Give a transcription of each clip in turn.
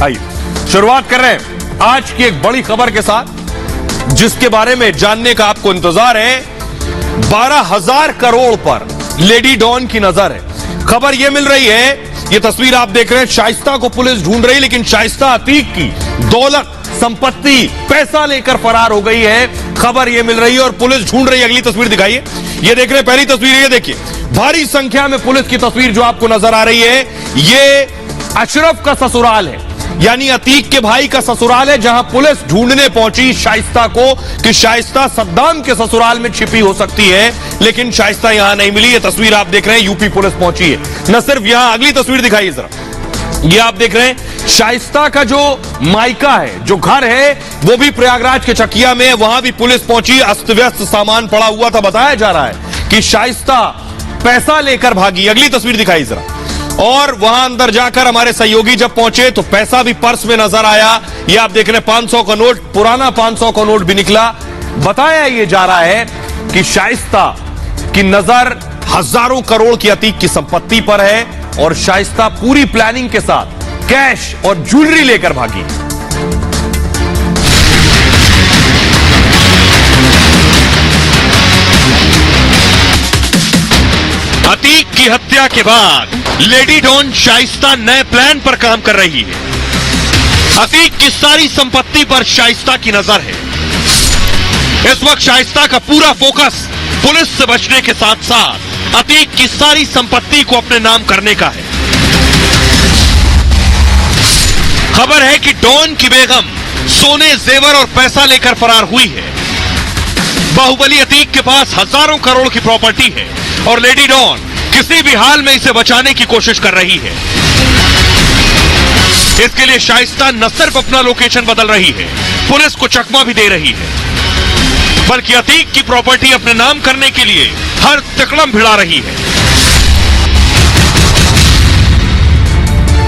आइए शुरुआत कर रहे हैं आज की एक बड़ी खबर के साथ, जिसके बारे में जानने का आपको इंतजार है। 12,000 करोड़ पर लेडी डॉन की नजर है। खबर यह मिल रही है, यह तस्वीर आप देख रहे हैं, शाइस्ता को पुलिस ढूंढ रही, लेकिन शाइस्ता अतीक की दौलत, संपत्ति, पैसा लेकर फरार हो गई है। खबर यह मिल रही है और पुलिस ढूंढ रही है। अगली तस्वीर दिखाइए, ये देख रहे हैं, पहली तस्वीर ये देखिए, भारी संख्या में पुलिस की तस्वीर जो आपको नजर आ रही है, ये अशरफ का ससुराल है, यानी अतीक के भाई का ससुराल है, जहां पुलिस ढूंढने पहुंची शाइस्ता को कि शाइस्ता सद्दाम के ससुराल में छिपी हो सकती है, लेकिन शाइस्ता यहां नहीं मिली। ये तस्वीर आप देख रहे हैं, यूपी पुलिस पहुंची है। न सिर्फ यहां, अगली तस्वीर दिखाइए जरा, ये आप देख रहे हैं शाइस्ता का जो मायका है, जो घर है, वो भी प्रयागराज के चकिया में है। वहां भी पुलिस पहुंची, अस्त व्यस्त सामान पड़ा हुआ था। बताया जा रहा है कि शाइस्ता पैसा लेकर भागी। अगली तस्वीर दिखाई जरा, और वहां अंदर जाकर हमारे सहयोगी जब पहुंचे तो पैसा भी पर्स में नजर आया। ये आप देख रहे हैं, 500 का नोट, पुराना 500 का नोट भी निकला। बताया ये जा रहा है कि शाइस्ता की नजर हजारों करोड़ की अतीक की संपत्ति पर है और शाइस्ता पूरी प्लानिंग के साथ कैश और ज्वेलरी लेकर भागी। अतीक की हत्या के बाद लेडी डॉन शाइस्ता नए प्लान पर काम कर रही है। अतीक की सारी संपत्ति पर शाइस्ता की नजर है। इस वक्त शाइस्ता का पूरा फोकस पुलिस से बचने के साथ साथ अतीक की सारी संपत्ति को अपने नाम करने का है। खबर है कि डॉन की बेगम सोने, जेवर और पैसा लेकर फरार हुई है। बाहुबली अतीक के पास हजारों करोड़ की प्रॉपर्टी है और लेडी डॉन किसी भी हाल में इसे बचाने की कोशिश कर रही है। इसके लिए शाइस्ता न सिर्फ अपना लोकेशन बदल रही है, पुलिस को चकमा भी दे रही है, बल्कि अतीक की प्रॉपर्टी अपने नाम करने के लिए हर तिकड़म भिड़ा रही है।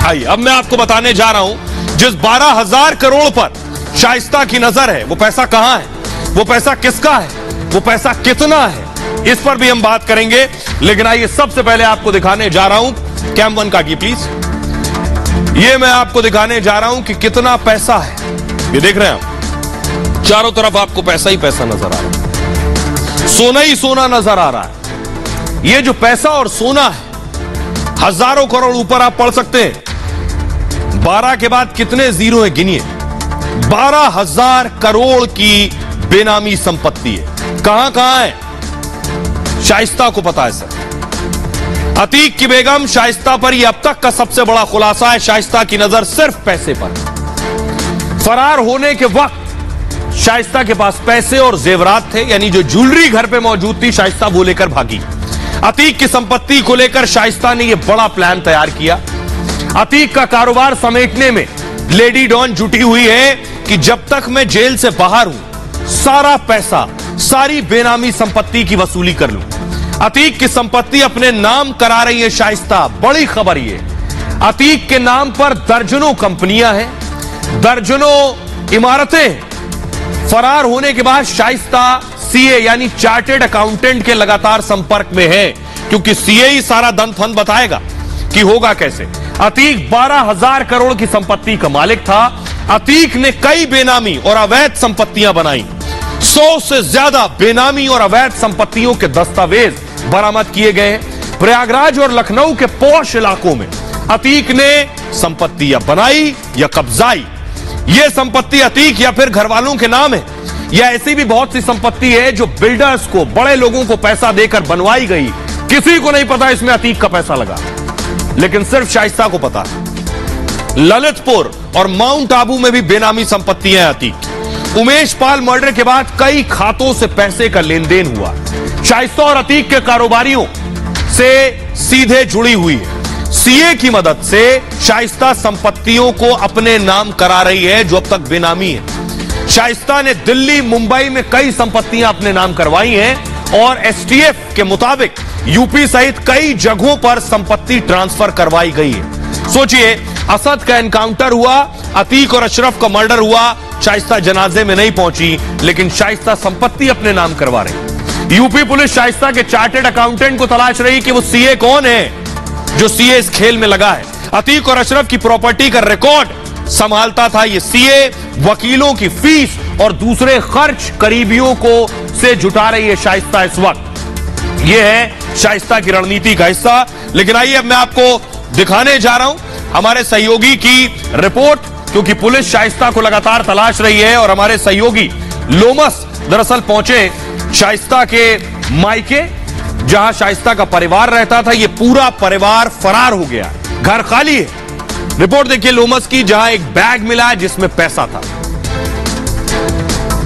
आइए अब मैं आपको बताने जा रहा हूं, जिस 12,000 करोड़ पर शाइस्ता की नजर है, वो पैसा कहां है, वो पैसा किसका है, वो पैसा कितना है, इस पर भी हम बात करेंगे। लेकिन आइए सबसे पहले आपको दिखाने जा रहा हूं, कैम वन का की प्लीज, ये मैं आपको दिखाने जा रहा हूं कि कितना पैसा है। ये देख रहे हैं आप, चारों तरफ आपको पैसा ही पैसा नजर आ रहा है, सोना ही सोना नजर आ रहा है। ये जो पैसा और सोना है, हजारों करोड़ ऊपर आप पढ़ सकते हैं। 12 के बाद कितने जीरो है गिनिए। 12,000 करोड़ की बेनामी संपत्ति है। कहां कहां है, शाइस्ता को पता है सर। अतीक की बेगम शाइस्ता पर यह अब तक का सबसे बड़ा खुलासा है। शाइस्ता की नजर सिर्फ पैसे पर। फरार होने के वक्त शाइस्ता के पास पैसे और जेवरात थे, यानी जो ज्वेलरी घर पे मौजूद थी, शाइस्ता वो लेकर भागी। अतीक की संपत्ति को लेकर शाइस्ता ने यह बड़ा प्लान तैयार किया। अतीक का कारोबार समेटने में लेडी डॉन जुटी हुई है कि जब तक मैं जेल से बाहर हूं, सारा पैसा, सारी बेनामी संपत्ति की वसूली कर लूं। अतीक की संपत्ति अपने नाम करा रही है शाइस्ता। बड़ी खबर ये, अतीक के नाम पर दर्जनों कंपनियां हैं, दर्जनों इमारतें। फरार होने के बाद शाइस्ता सीए यानी चार्टेड अकाउंटेंट के लगातार संपर्क में है, क्योंकि सीए ही सारा दंत फंद बताएगा कि होगा कैसे। अतीक 12,000 करोड़ की संपत्ति का मालिक था। अतीक ने कई बेनामी और अवैध संपत्तियां बनाई। 100 से ज्यादा बेनामी और अवैध संपत्तियों के दस्तावेज बरामद किए गए। प्रयागराज और लखनऊ के पॉश इलाकों में अतीक ने संपत्तियां बनाई या कब्जाई। यह संपत्ति अतीक या फिर घर वालों के नाम है, या ऐसी भी बहुत सी संपत्ति है जो बिल्डर्स को, बड़े लोगों को पैसा देकर बनवाई गई। किसी को नहीं पता इसमें अतीक का पैसा लगा, लेकिन सिर्फ शाइस्ता को पता है। ललितपुर और माउंट आबू में भी बेनामी संपत्तियां हैं अतीक। उमेश पाल मर्डर के बाद कई खातों से पैसे का लेन देन हुआ। शाइस्ता और अतीक के कारोबारियों से सीधे जुड़ी हुई है। सीए की मदद से शाइस्ता संपत्तियों को अपने नाम करा रही है जो अब तक बेनामी है। शाइस्ता ने दिल्ली, मुंबई में कई संपत्तियां अपने नाम करवाई हैं और एसटीएफ के मुताबिक यूपी सहित कई जगहों पर संपत्ति ट्रांसफर करवाई गई है। सोचिए, असद का एनकाउंटर हुआ, अतीक और अशरफ का मर्डर हुआ, शाइस्ता जनाजे में नहीं पहुंची, लेकिन शाइस्ता संपत्ति अपने नाम करवा रही। यूपी पुलिस शाइस्ता के चार्टेड अकाउंटेंट को तलाश रही कि वो सीए कौन है जो सीए इस खेल में लगा है। अतीक और अशरफ की प्रॉपर्टी का रिकॉर्ड संभालता था। ये सीए, वकीलों की फीस और दूसरे खर्च करीबियों को से जुटा रही है शाइस्ता इस वक्त। यह है शाइस्ता की रणनीति का हिस्सा। लेकिन आइए अब मैं आपको दिखाने जा रहा हूं हमारे सहयोगी की रिपोर्ट, क्योंकि पुलिस शाइस्ता को लगातार तलाश रही है और हमारे सहयोगी लोमस दरअसल पहुंचे शाइस्ता के मायके, जहां शाइस्ता का परिवार रहता था। यह पूरा परिवार फरार हो गया, घर खाली है। रिपोर्ट देखिए लोमस की, जहां एक बैग मिला है जिसमें पैसा था।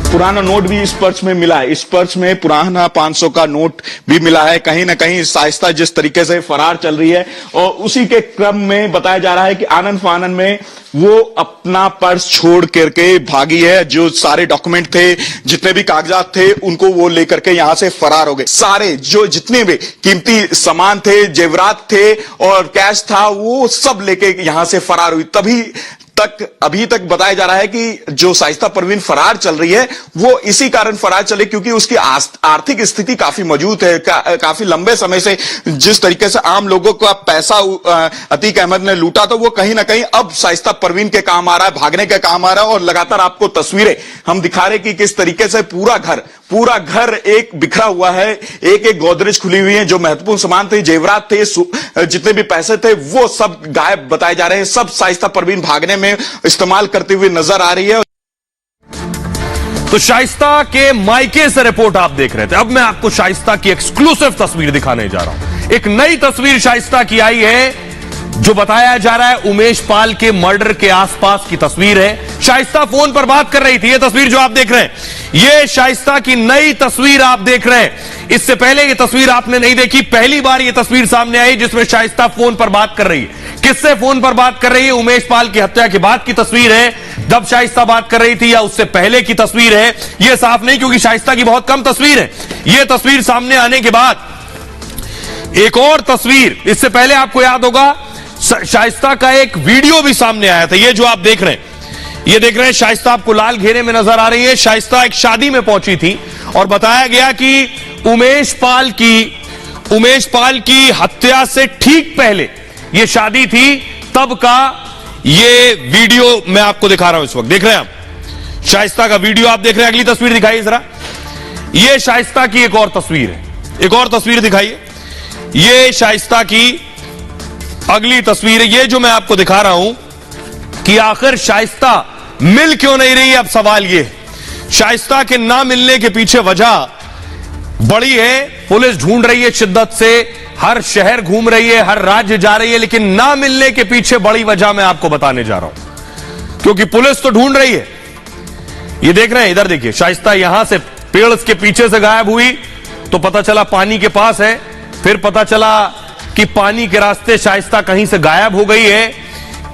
पुराना नोट भी इस पर्स में मिला है। इस पर्स में पुराना 500 का नोट भी मिला है। कहीं ना कहीं शाइस्ता जिस तरीके से फरार चल रही है और उसी के क्रम में बताया जा रहा है कि आनन फानन में वो अपना पर्स छोड़ करके भागी है। जो सारे डॉक्यूमेंट थे, जितने भी कागजात थे, उनको वो लेकर के यहां से फरार हो गए। सारे जो जितने भी कीमती सामान थे, जेवरात थे और कैश था, वो सब लेके यहां से फरार हुई। अभी तक बताया जा रहा है कि जो शाइस्ता परवीन फरार चल रही है वो इसी कारण फरार चले क्योंकि उसकी आर्थिक स्थिति काफी मजबूत है। काफी लंबे समय से जिस तरीके से आम लोगों का पैसा अतीक अहमद ने लूटा, तो वो कहीं ना कहीं अब शाइस्ता परवीन के काम आ रहा है, भागने के काम आ रहा है। और लगातार आपको तस्वीरें हम दिखा रहे कि किस तरीके से पूरा घर एक बिखरा हुआ है। एक एक गोदरेज खुली हुई है। जो महत्वपूर्ण सामान थे, जेवरात थे, जितने भी पैसे थे, वो सब गायब बताए जा रहे हैं। सब शाइस्ता परवीन भागने में इस्तेमाल करते हुए नजर आ रही है। तो शाइस्ता के मायके से रिपोर्ट आप देख रहे थे। अब मैं आपको शाइस्ता की एक्सक्लूसिव तस्वीर दिखाने जा रहा हूं। एक नई तस्वीर शाइस्ता की आई है, जो बताया जा रहा है उमेश पाल के मर्डर के आसपास की तस्वीर है। शाइस्ता फोन पर बात कर रही थी। यह तस्वीर जो आप देख रहे हैं, यह शाइस्ता की नई तस्वीर आप देख रहे हैं। इससे पहले यह तस्वीर आपने नहीं देखी, पहली बार यह तस्वीर सामने आई जिसमें शाइस्ता फोन पर बात कर रही है। किससे फोन पर बात कर रही है? उमेश पाल की हत्या के बाद की तस्वीर है, जब शाइस्ता बात कर रही थी, या उससे पहले की तस्वीर है, यह साफ नहीं, क्योंकि शाइस्ता की बहुत कम तस्वीर है। यह तस्वीर सामने आने के बाद एक और तस्वीर, इससे पहले आपको याद होगा शाइस्ता का एक वीडियो भी सामने आया था। ये जो आप देख रहे हैं, ये देख रहे हैं शाइस्ता आपको लाल घेरे में नजर आ रही है। शाइस्ता एक शादी में पहुंची थी और बताया गया कि उमेश पाल की हत्या से ठीक पहले ये शादी थी, तब का ये वीडियो मैं आपको दिखा रहा हूं इस वक्त। देख रहे हैं आप शाइस्ता का वीडियो, आप देख रहे हैं। अगली तस्वीर दिखाइए जरा। ये शाइस्ता की एक और तस्वीर है, एक और तस्वीर दिखाइए। ये शाइस्ता की अगली तस्वीर है। ये जो मैं आपको दिखा रहा हूं कि आखिर शाइस्ता मिल क्यों नहीं रही, अब सवाल ये है। शाइस्ता के ना मिलने के पीछे वजह बड़ी है। पुलिस ढूंढ रही है शिद्दत से, हर शहर घूम रही है, हर राज्य जा रही है, लेकिन ना मिलने के पीछे बड़ी वजह मैं आपको बताने जा रहा हूं। क्योंकि पुलिस तो ढूंढ रही है। ये देख रहे हैं, इधर देखिए, शाइस्ता यहां से पेड़ के पीछे से गायब हुई तो पता चला पानी के पास है, फिर पता चला कि पानी के रास्ते शाइस्ता कहीं से गायब हो गई है।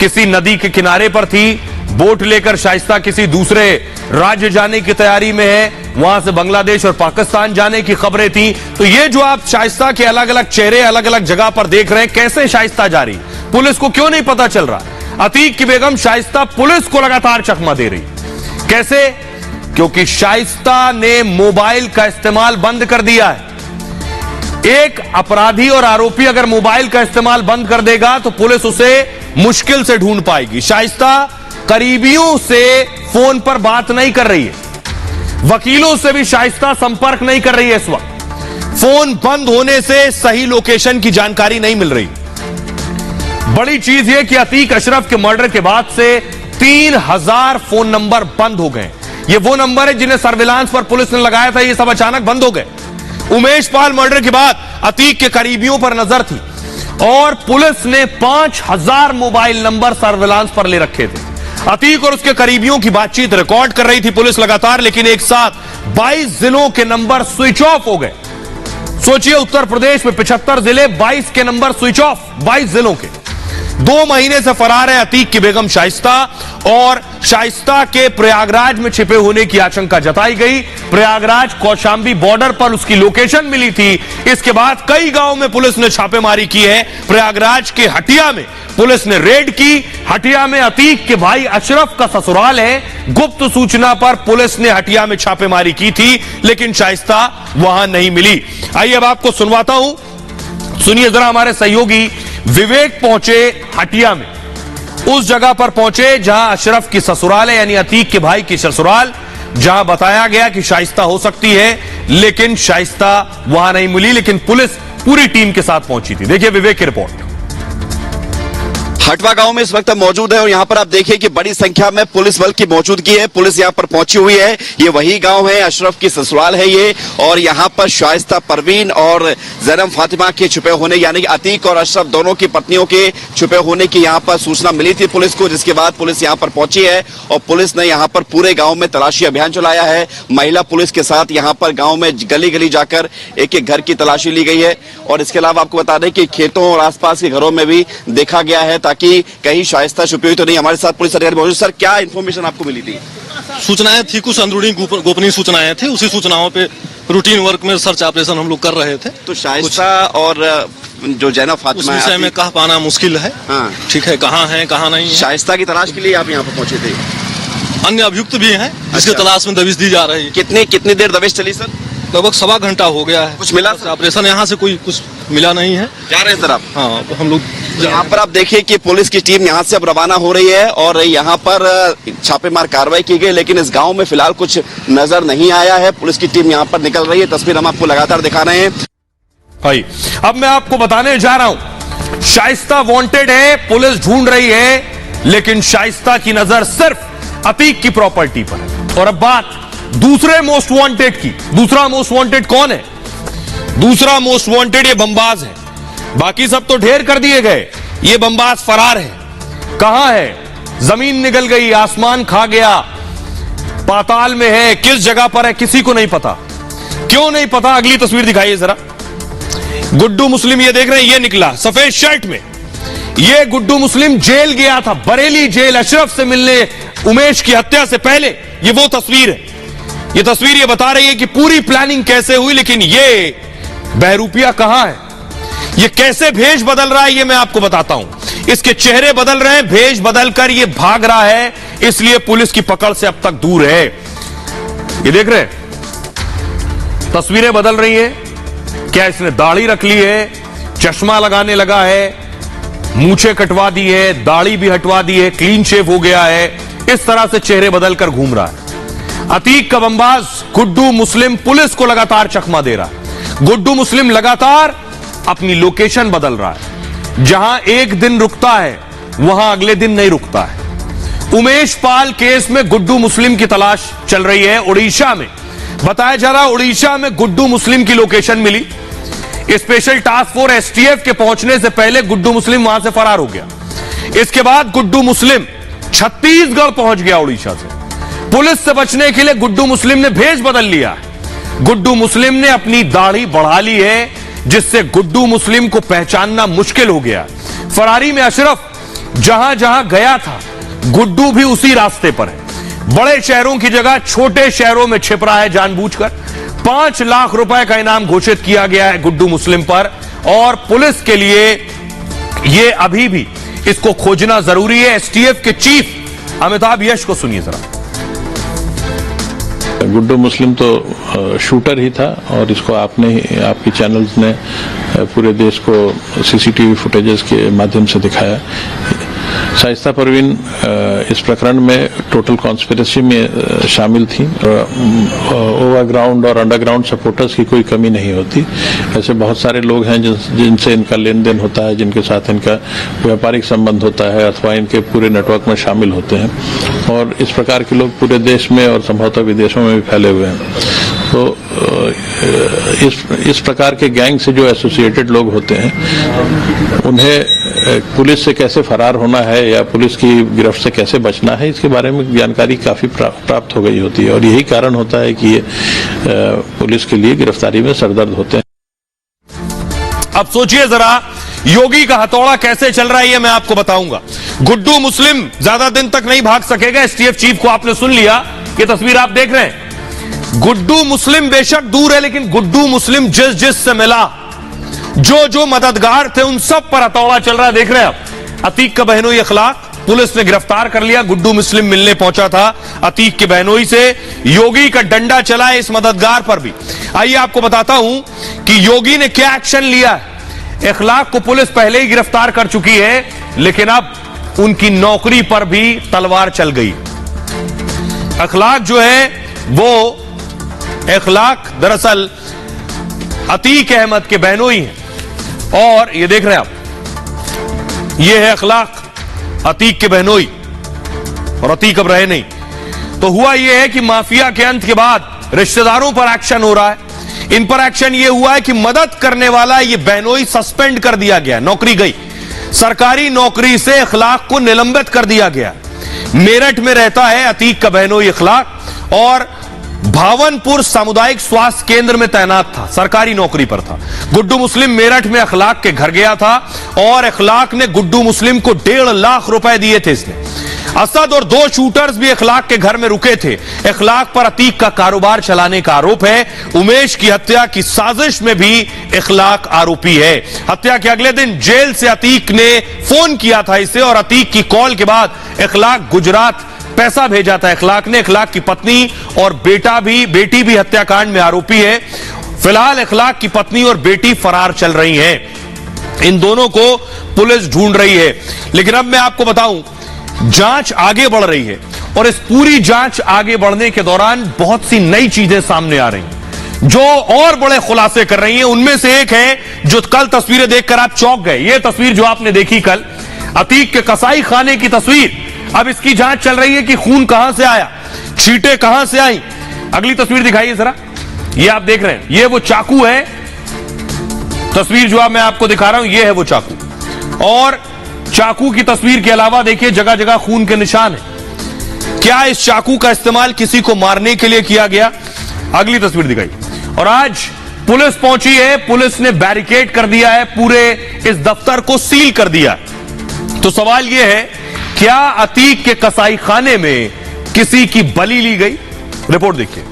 किसी नदी के किनारे पर थी, बोट लेकर शाइस्ता किसी दूसरे राज्य जाने की तैयारी में है, वहां से बांग्लादेश और पाकिस्तान जाने की खबरें थी। तो ये जो आप शाइस्ता के अलग अलग चेहरे अलग अलग जगह पर देख रहे हैं, कैसे शाइस्ता जा रही, पुलिस को क्यों नहीं पता चल रहा? अतीक की बेगम शाइस्ता पुलिस को लगातार चकमा दे रही। कैसे? क्योंकि शाइस्ता ने मोबाइल का इस्तेमाल बंद कर दिया है। एक अपराधी और आरोपी अगर मोबाइल का इस्तेमाल बंद कर देगा तो पुलिस उसे मुश्किल से ढूंढ पाएगी। शाइस्ता करीबियों से फोन पर बात नहीं कर रही है, वकीलों से भी शाइस्ता संपर्क नहीं कर रही है। इस वक्त फोन बंद होने से सही लोकेशन की जानकारी नहीं मिल रही। बड़ी चीज यह कि अतीक अशरफ के मर्डर के बाद से 3000 फोन नंबर बंद हो गए। ये वो नंबर है जिन्हें सर्विलांस पर पुलिस ने लगाया था, ये सब अचानक बंद हो गए। उमेश पाल मर्डर के बाद अतीक के करीबियों पर नजर थी और पुलिस ने 5000 मोबाइल नंबर सर्विलांस पर ले रखे थे। अतीक और उसके करीबियों की बातचीत रिकॉर्ड कर रही थी पुलिस लगातार, लेकिन एक साथ 22 जिलों के नंबर स्विच ऑफ हो गए। सोचिए, उत्तर प्रदेश में 75 जिले, 22 के नंबर स्विच ऑफ, 22 जिलों के। 2 महीने से फरार है अतीक की बेगम शाइस्ता और शाइस्ता के प्रयागराज में छिपे होने की आशंका जताई गई। प्रयागराज कौशांबी बॉर्डर पर उसकी लोकेशन मिली थी। इसके बाद कई गांवों में पुलिस ने छापेमारी की है। प्रयागराज के हटिया में पुलिस ने रेड की। हटिया में अतीक के भाई अशरफ का ससुराल है। गुप्त सूचना पर पुलिस ने हटिया में छापेमारी की थी, लेकिन शाइस्ता वहां नहीं मिली। आइए अब आपको सुनवाता हूं, सुनिए जरा। हमारे सहयोगी विवेक पहुंचे हटिया में। उस जगह पर पहुंचे जहां अशरफ की ससुराल है, यानी अतीक के भाई की ससुराल, जहां बताया गया कि शाइस्ता हो सकती है, लेकिन शाइस्ता वहां नहीं मिली। लेकिन पुलिस पूरी टीम के साथ पहुंची थी। देखिए विवेक की रिपोर्ट। हटवा गांव में इस वक्त हम मौजूद है और यहाँ पर आप देखिए कि बड़ी संख्या में पुलिस बल की मौजूदगी है। पुलिस यहाँ पर पहुंची हुई है। ये वही गांव है, अशरफ की ससुराल है ये, और यहाँ पर शाइस्ता परवीन और जैनब फातिमा के छुपे होने, यानी कि अतीक और अशरफ दोनों की पत्नियों के छुपे होने की यहाँ पर सूचना मिली थी पुलिस को, जिसके बाद पुलिस यहाँ पर पहुंची है और पुलिस ने यहाँ पर पूरे गाँव में तलाशी अभियान चलाया है। महिला पुलिस के साथ यहाँ पर गाँव में गली गली जाकर एक एक घर की तलाशी ली गई है और इसके अलावा आपको बता दें कि खेतों और आसपास के घरों में भी देखा गया है ताकि कहीं शाइस्ता छुपी हुई तो नहीं। हमारे साथ पुलिस अधिकारी मौजूद। सर, क्या इंफॉर्मेशन आपको मिली थी? सूचनाएं थी, कुछ अंदरूनी गोपनीय सूचनाएं थी। उसी सूचनाओं पे रूटीन वर्क में सर्च ऑपरेशन हम लोग कर रहे थे। तो शाइस्ता और जो जैनब फातिमा उस विषय में कह पाना मुश्किल है। हाँ। ठीक है, कहाँ है कहाँ नहीं है। शाइस्ता की तलाश के लिए आप यहाँ पर पहुंचे थे? अन्य अभियुक्त भी हैं जिसके अच्छा। तलाश में दबिश दी जा रही है। कितनी देर दबिश चली सर? लगभग 1.25 घंटा हो गया है। कुछ मिला? ऑपरेशन यहाँ से कोई कुछ मिला नहीं है। जा रहे हैं सर आप? हाँ, हम लोग यहाँ पर आप देखिए कि पुलिस की टीम यहाँ से अब रवाना हो रही है और यहाँ पर छापेमार कार्रवाई की गई, लेकिन इस गांव में फिलहाल कुछ नजर नहीं आया है। पुलिस की टीम यहाँ पर निकल रही है। तस्वीर हम आपको लगातार दिखा रहे हैं। भाई अब मैं आपको बताने जा रहा हूं, शाइस्ता वांटेड है, पुलिस ढूंढ रही है, लेकिन शाइस्ता की नजर सिर्फ अतीक की प्रॉपर्टी पर है। और अब बात दूसरे मोस्ट वांटेड की। दूसरा मोस्ट वांटेड कौन है? दूसरा मोस्ट वांटेड ये बमबाज है। बाकी सब तो ढेर कर दिए गए, ये बमबाज फरार है। कहां है? जमीन निगल गई, आसमान खा गया, पाताल में है, किस जगह पर है किसी को नहीं पता। क्यों नहीं पता? अगली तस्वीर दिखाइए जरा। गुड्डू मुस्लिम, ये देख रहे हैं, ये निकला सफेद शर्ट में। ये गुड्डू मुस्लिम जेल गया था, बरेली जेल, अशरफ से मिलने उमेश की हत्या से पहले। ये वो तस्वीर है। ये तस्वीर ये बता रही है कि पूरी प्लानिंग कैसे हुई। लेकिन ये बहरूपिया कहां है? ये कैसे भेष बदल रहा है, ये मैं आपको बताता हूं। इसके चेहरे बदल रहे हैं, भेष बदलकर ये भाग रहा है, इसलिए पुलिस की पकड़ से अब तक दूर है। ये देख रहे हैं, तस्वीरें बदल रही हैं। क्या इसने दाढ़ी रख ली है, चश्मा लगाने लगा है, मूछें कटवा दी है, दाढ़ी भी हटवा दी है, क्लीन शेव हो गया है, इस तरह से चेहरे बदलकर घूम रहा है। अतीक का बमबाज गुड्डू मुस्लिम पुलिस को लगातार चकमा दे रहा है। गुड्डू मुस्लिम लगातार अपनी लोकेशन बदल रहा है। जहां एक दिन रुकता है वहां अगले दिन नहीं रुकता है। उमेश पाल केस में गुड्डू मुस्लिम की तलाश चल रही है। उड़ीसा में बताया जा रहा है, उड़ीसा में गुड्डू मुस्लिम की लोकेशन मिली। स्पेशल टास्क फोर्स एसटीएफ के पहुंचने से पहले गुड्डू मुस्लिम वहां से फरार हो गया। इसके बाद गुड्डू मुस्लिम छत्तीसगढ़ पहुंच गया उड़ीसा से। पुलिस से बचने के लिए गुड्डू मुस्लिम ने भेष बदल लिया। गुड्डू मुस्लिम ने अपनी दाढ़ी बढ़ा ली है, जिससे गुड्डू मुस्लिम को पहचानना मुश्किल हो गया। फरारी में अशरफ जहां जहां गया था, गुड्डू भी उसी रास्ते पर है। बड़े शहरों की जगह छोटे शहरों में छिप रहा है जानबूझकर। 5 लाख रुपए का इनाम घोषित किया गया है गुड्डू मुस्लिम पर, और पुलिस के लिए यह अभी भी इसको खोजना जरूरी है। एसटीएफ के चीफ अमिताभ यश को सुनिए जरा। गुड्डू मुस्लिम तो शूटर ही था और इसको आपकी चैनल्स ने पूरे देश को सीसीटीवी फुटेजेस के माध्यम से दिखाया। शाइस्ता परवीन इस प्रकरण में टोटल कॉन्स्पिरेसी में शामिल थी। ओवरग्राउंड और अंडरग्राउंड सपोर्टर्स की कोई कमी नहीं होती। ऐसे बहुत सारे लोग हैं जिनसे इनका लेन देन होता है, जिनके साथ इनका व्यापारिक संबंध होता है अथवा इनके पूरे नेटवर्क में शामिल होते हैं, और इस प्रकार के लोग पूरे देश में और संभवतः विदेशों में भी फैले हुए हैं। तो इस प्रकार के गैंग से जो एसोसिएटेड लोग होते हैं, उन्हें पुलिस से कैसे फरार होना है या पुलिस की गिरफ्त से कैसे बचना है, इसके बारे में जानकारी काफी प्राप्त हो गई होती है, और यही कारण होता है कि ये पुलिस के लिए गिरफ्तारी में सरदर्द होते हैं। अब सोचिए जरा, योगी का हथौड़ा कैसे चल रहा है, ये मैं आपको बताऊंगा। गुड्डू मुस्लिम ज्यादा दिन तक नहीं भाग सकेगा। एसटीएफ चीफ को आपने सुन लिया, ये तस्वीर आप देख रहे हैं। गुड्डू मुस्लिम बेशक दूर है, लेकिन गुड्डू मुस्लिम जिस से मिला, जो मददगार थे, उन सब पर हथौड़ा चल रहा है। देख रहे हैं आप, अतीक का बहनोई अखलाक पुलिस ने गिरफ्तार कर लिया। गुड्डू मुस्लिम मिलने पहुंचा था अतीक के बहनोई से। योगी का डंडा चला है इस मददगार पर भी। आइए आपको बताता हूं कि योगी ने क्या एक्शन लिया है। अखलाक को पुलिस पहले ही गिरफ्तार कर चुकी है, लेकिन अब उनकी नौकरी पर भी तलवार चल गई। अखलाक जो है वो अखलाक दरअसल अतीक अहमद के बहनोई हैं और ये देख रहे हैं आप, ये है अखलाक अतीक के बहनोई और अतीक अब रहे नहीं। तो हुआ यह है कि माफिया के अंत के बाद रिश्तेदारों पर एक्शन हो रहा है। इन पर एक्शन यह हुआ है कि मदद करने वाला ये बहनोई सस्पेंड कर दिया गया, नौकरी गई, सरकारी नौकरी से अखलाक को निलंबित कर दिया गया। मेरठ में रहता है अतीक का बहनोई अखलाक और भावनपुर सामुदायिक स्वास्थ्य केंद्र में तैनात था, सरकारी नौकरी पर था। गुड्डू मुस्लिम मेरठ में अखलाक के घर गया था और अखलाक ने गुड्डू मुस्लिम को 1.5 लाख रुपए दिए थे। इसने असद और 2 शूटर्स भी अखलाक के घर में रुके थे। अखलाक पर अतीक का कारोबार चलाने का आरोप है। उमेश की हत्या की साजिश में भी अखलाक आरोपी है। हत्या के अगले दिन जेल से अतीक ने फोन किया था इसे और अतीक की कॉल के बाद अखलाक गुजरात पैसा भेजा था अखलाक ने। अखलाक की पत्नी और बेटी भी हत्याकांड में आरोपी है। फिलहाल अखलाक की पत्नी और बेटी फरार चल रही हैं। इन दोनों को पुलिस ढूंढ रही है। लेकिन अब मैं आपको बताऊं, जांच आगे बढ़ रही है और इस पूरी जांच आगे बढ़ने के दौरान बहुत सी नई चीजें सामने आ रही हैं जो और बड़े खुलासे कर रही हैं। उनमें से एक है जो कल तस्वीरें देखकर आप चौंक गए। यह तस्वीर जो आपने देखी कल, अतीक के कसाई खाने की तस्वीर। अब इसकी जांच चल रही है कि खून कहां से आया, छींटे कहां से आई। अगली तस्वीर दिखाइए जरा, ये आप देख रहे हैं, ये वो चाकू है। तस्वीर जो मैं आपको दिखा रहा हूं, ये है वो चाकू। और चाकू की तस्वीर के अलावा देखिए जगह जगह खून के निशान है। क्या इस चाकू का इस्तेमाल किसी को मारने के लिए किया गया? अगली तस्वीर दिखाइए। और आज पुलिस पहुंची है, पुलिस ने बैरिकेड कर दिया है, पूरे इस दफ्तर को सील कर दिया है। तो सवाल यह है, क्या अतीक के कसाई खाने में किसी की बलि ली गई? रिपोर्ट देखिए।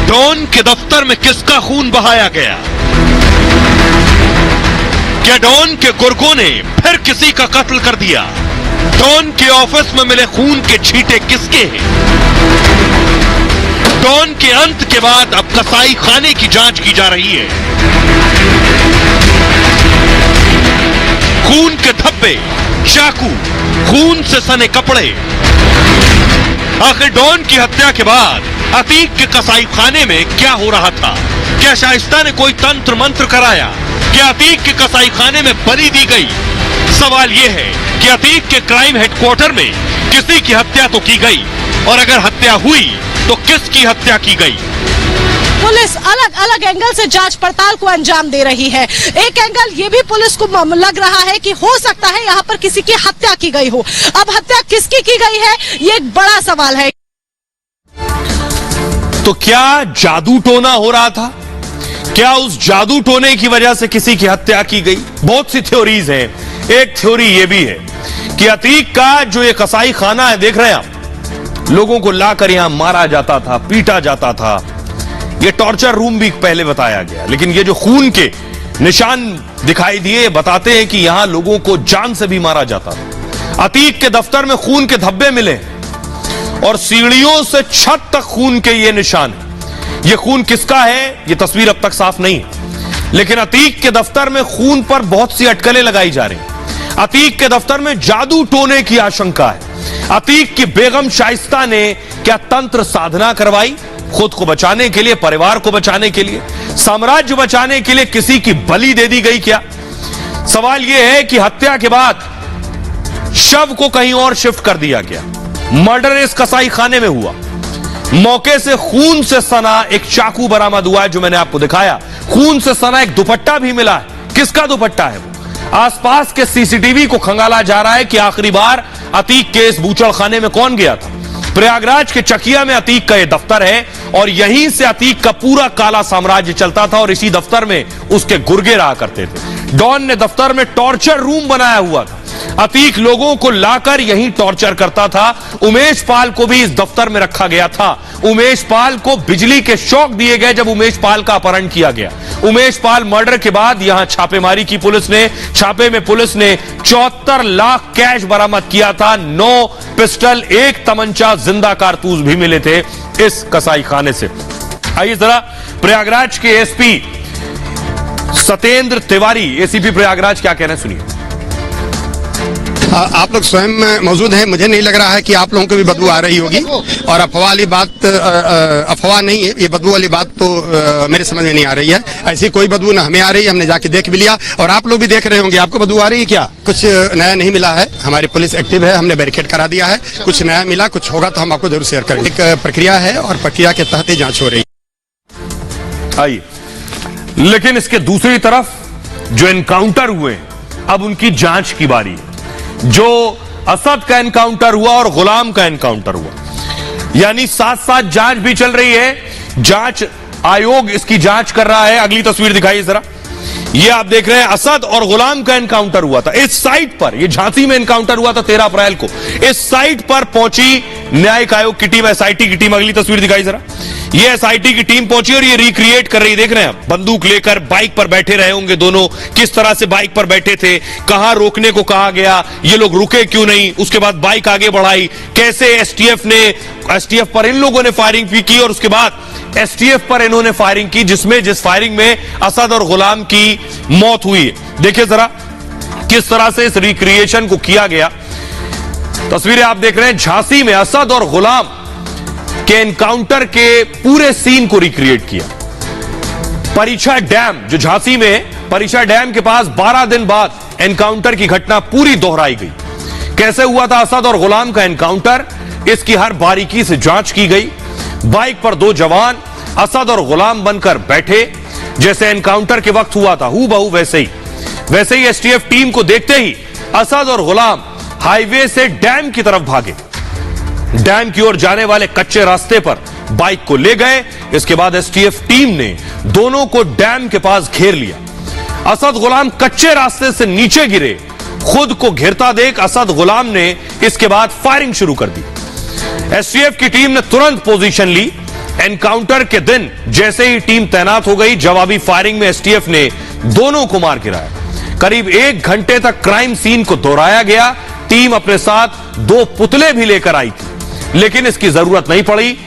डॉन के दफ्तर में किसका खून बहाया गया? क्या डॉन के गुर्गों ने फिर किसी का कत्ल कर दिया? डॉन के ऑफिस में मिले खून के छींटे किसके हैं? डॉन के अंत के बाद अब कसाई खाने की जांच की जा रही है। खून के धब्बे, चाकू, खून से सने कपड़े। आखिर डॉन की हत्या के बाद अतीक के कसाई खाने में क्या हो रहा था? क्या शाइस्ता ने कोई तंत्र मंत्र कराया? क्या अतीक के कसाई खाने में बलि दी गई? सवाल यह है कि अतीक के क्राइम हेडक्वार्टर में किसी की हत्या तो की गई, और अगर हत्या हुई तो किसकी हत्या की गई? पुलिस अलग अलग एंगल से जांच पड़ताल को अंजाम दे रही है। एक एंगल ये भी पुलिस को लग रहा है कि हो सकता है यहाँ पर किसी की हत्या की गई हो। अब हत्या किसकी की गई है, ये एक बड़ा सवाल है। तो क्या जादू टोना हो रहा था? क्या उस जादू टोने की वजह से किसी की हत्या की गई? बहुत सी थ्योरीज हैं। एक थ्योरी यह भी है कि अतीक का जो ये कसाई खाना है, देख रहे हैं आप, लोगों को लाकर यहां मारा जाता था, पीटा जाता था। ये टॉर्चर रूम भी पहले बताया गया, लेकिन ये जो खून के निशान दिखाई दिए बताते हैं कि यहां लोगों को जान से भी मारा जाता था। अतीक के दफ्तर में खून के धब्बे मिले और सीढ़ियों से छत तक खून के ये निशान है। ये खून किसका है, ये तस्वीर अब तक साफ नहीं है, लेकिन अतीक के दफ्तर में खून पर बहुत सी अटकलें लगाई जा रही हैं। अतीक के दफ्तर में जादू टोने की आशंका है। अतीक की बेगम शाइस्ता ने क्या तंत्र साधना करवाई खुद को बचाने के लिए, परिवार को बचाने के लिए, साम्राज्य बचाने के लिए किसी की बलि दे दी गई क्या? सवाल यह है कि हत्या के बाद शव को कहीं और शिफ्ट कर दिया गया। मर्डर इस कसाई खाने में हुआ। मौके से खून से सना एक चाकू बरामद हुआ है जो मैंने आपको दिखाया। खून से सना एक दुपट्टा भी मिला है। किसका दुपट्टा है वो? आसपास के सीसीटीवी को खंगाला जा रहा है कि आखिरी बार अतीक के इस बूचड़ खाने में कौन गया था। प्रयागराज के चकिया में अतीक का यह दफ्तर है और यहीं से अतीक का पूरा काला साम्राज्य चलता था और इसी दफ्तर में उसके गुर्गे रहा करते थे। डॉन ने दफ्तर में टॉर्चर रूम बनाया हुआ था। अतीक लोगों को लाकर यहीं टॉर्चर करता था। उमेश पाल को भी इस दफ्तर में रखा गया था। उमेश पाल को बिजली के शॉक दिए गए जब उमेश पाल का अपहरण किया गया। उमेश पाल मर्डर के बाद यहां छापेमारी की पुलिस ने। छापे में पुलिस ने 74 लाख कैश बरामद किया था। 9 पिस्टल, 1 तमंचा, जिंदा कारतूस भी मिले थे इस कसाई खाने से। आइए जरा प्रयागराज के एसपी सत्येंद्र तिवारी, एसीपी प्रयागराज, क्या कह रहे हैं सुनिए। आप लोग स्वयं मौजूद हैं, मुझे नहीं लग रहा है कि आप लोगों को भी बदबू आ रही होगी। और अफवाह वाली बात अफवाह नहीं है, ये बदबू वाली बात तो मेरे समझ में नहीं आ रही है। ऐसी कोई बदबू ना हमें आ रही है, हमने जाके देख भी लिया और आप लोग भी देख रहे होंगे। आपको बदबू आ रही है क्या? कुछ नया नहीं मिला है, हमारी पुलिस एक्टिव है, हमने बैरिकेड करा दिया है। कुछ नया मिला, कुछ होगा तो हम आपको जरूर शेयर करेंगे। एक प्रक्रिया है और प्रक्रिया के तहत ही जांच हो रही है। आइए, लेकिन इसके दूसरी तरफ जो एनकाउंटर हुए, अब उनकी जांच की बारी है। जो असद का एनकाउंटर हुआ और गुलाम का एनकाउंटर हुआ, यानी साथ साथ जांच भी चल रही है। जांच आयोग इसकी जांच कर रहा है। अगली तस्वीर दिखाइए जरा। ये आप देख रहे हैं, असद और गुलाम का एनकाउंटर हुआ था इस साइट पर। ये झांसी में एनकाउंटर हुआ था 13 अप्रैल को। इस साइट पर पहुंची न्यायिक आयोग की टीम, एसआईटी की टीम। अगली तस्वीर दिखाई जरा। ये एसआईटी की टीम पहुंची और ये रिक्रिएट कर रही, देख रहे हैं, बंदूक लेकर बाइक पर बैठे रहे होंगे दोनों। किस तरह से बाइक पर बैठे थे, कहां रोकने को कहा गया, ये लोग रुके क्यों नहीं, उसके बाद बाइक आगे बढ़ाई, कैसे एसटीएफ पर इन लोगों ने फायरिंग भी की और उसके बाद एसटीएफ पर इन्होंने फायरिंग की, जिस फायरिंग में असद और गुलाम की मौत हुई है। देखिए जरा किस तरह से इस रिक्रिएशन को किया गया। तस्वीरें आप देख रहे हैं, झांसी में असद और गुलाम के एनकाउंटर के पूरे सीन को रिक्रिएट किया। परीक्षा डैम जो झांसी में है, परीक्षा डैम के पास 12 दिन बाद एनकाउंटर की घटना पूरी दोहराई गई। कैसे हुआ था असद और गुलाम का एनकाउंटर, इसकी हर बारीकी से जांच की गई। बाइक पर 2 जवान असद और गुलाम बनकर बैठे, जैसे एनकाउंटर के वक्त हुआ था हूबहू वैसे ही एसटीएफ टीम को देखते ही असद और गुलाम हाईवे से डैम की तरफ भागे। डैम की ओर जाने वाले कच्चे रास्ते पर बाइक को ले गए। इसके बाद एसटीएफ टीम ने दोनों को डैम के पास घेर लिया। असद गुलाम कच्चे रास्ते से नीचे गिरे। खुद को घिरता देख असद गुलाम ने इसके बाद फायरिंग शुरू कर दी। एसटीएफ की टीम ने तुरंत पोजीशन ली। एनकाउंटर के दिन जैसे ही टीम तैनात हो गई, जवाबी फायरिंग में एसटीएफ ने दोनों को मार गिराया। करीब 1 घंटे तक क्राइम सीन को दोहराया गया। टीम अपने साथ 2 पुतले भी लेकर आई थी, लेकिन इसकी जरूरत नहीं पड़ी।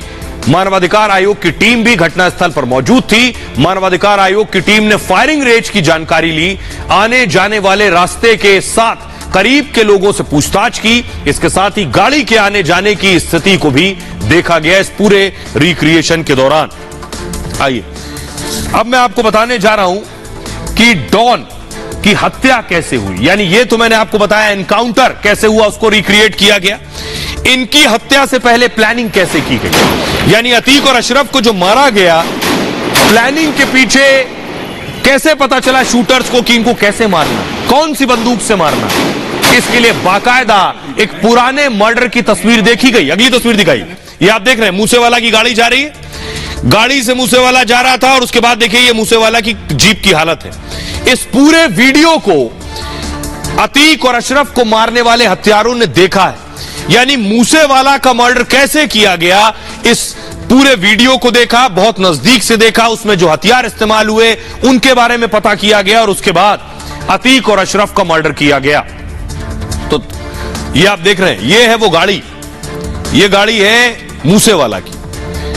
मानवाधिकार आयोग की टीम भी घटनास्थल पर मौजूद थी। मानवाधिकार आयोग की टीम ने फायरिंग रेंज की जानकारी ली। आने जाने वाले रास्ते के साथ करीब के लोगों से पूछताछ की। इसके साथ ही गाड़ी के आने जाने की स्थिति को भी देखा गया इस पूरे रिक्रिएशन के दौरान। आइए अब मैं आपको बताने जा रहा हूं कि डॉन की हत्या कैसे हुई। यानी ये तो मैंने आपको बताया एनकाउंटर कैसे हुआ, उसको रिक्रिएट किया गया। इनकी हत्या से पहले प्लानिंग कैसे की गई, यानी अतीक और अशरफ को जो मारा गया, प्लानिंग के पीछे कैसे पता चला शूटर्स को कि इनको कैसे मारना, कौन सी बंदूक से मारना, इसके लिए बाकायदा एक पुराने मर्डर की तस्वीर देखी गई। अगली तस्वीर दिखाई, ये आप देख रहे हैं, मूसेवाला की गाड़ी जा रही है। गाड़ी से मूसेवाला जा रहा था और उसके बाद देखिए ये मूसेवाला की जीप की हालत है। इस पूरे वीडियो को अतीक और अशरफ को मारने वाले हत्यारों ने देखा है। यानी मूसेवाला का मर्डर कैसे किया गया, इस पूरे वीडियो को देखा, बहुत नजदीक से देखा, उसमें जो हथियार इस्तेमाल हुए उनके बारे में पता किया गया और उसके बाद अतीक और अशरफ का मर्डर किया गया। तो ये आप देख रहे हैं, ये है वो गाड़ी, ये गाड़ी है मूसेवाला की।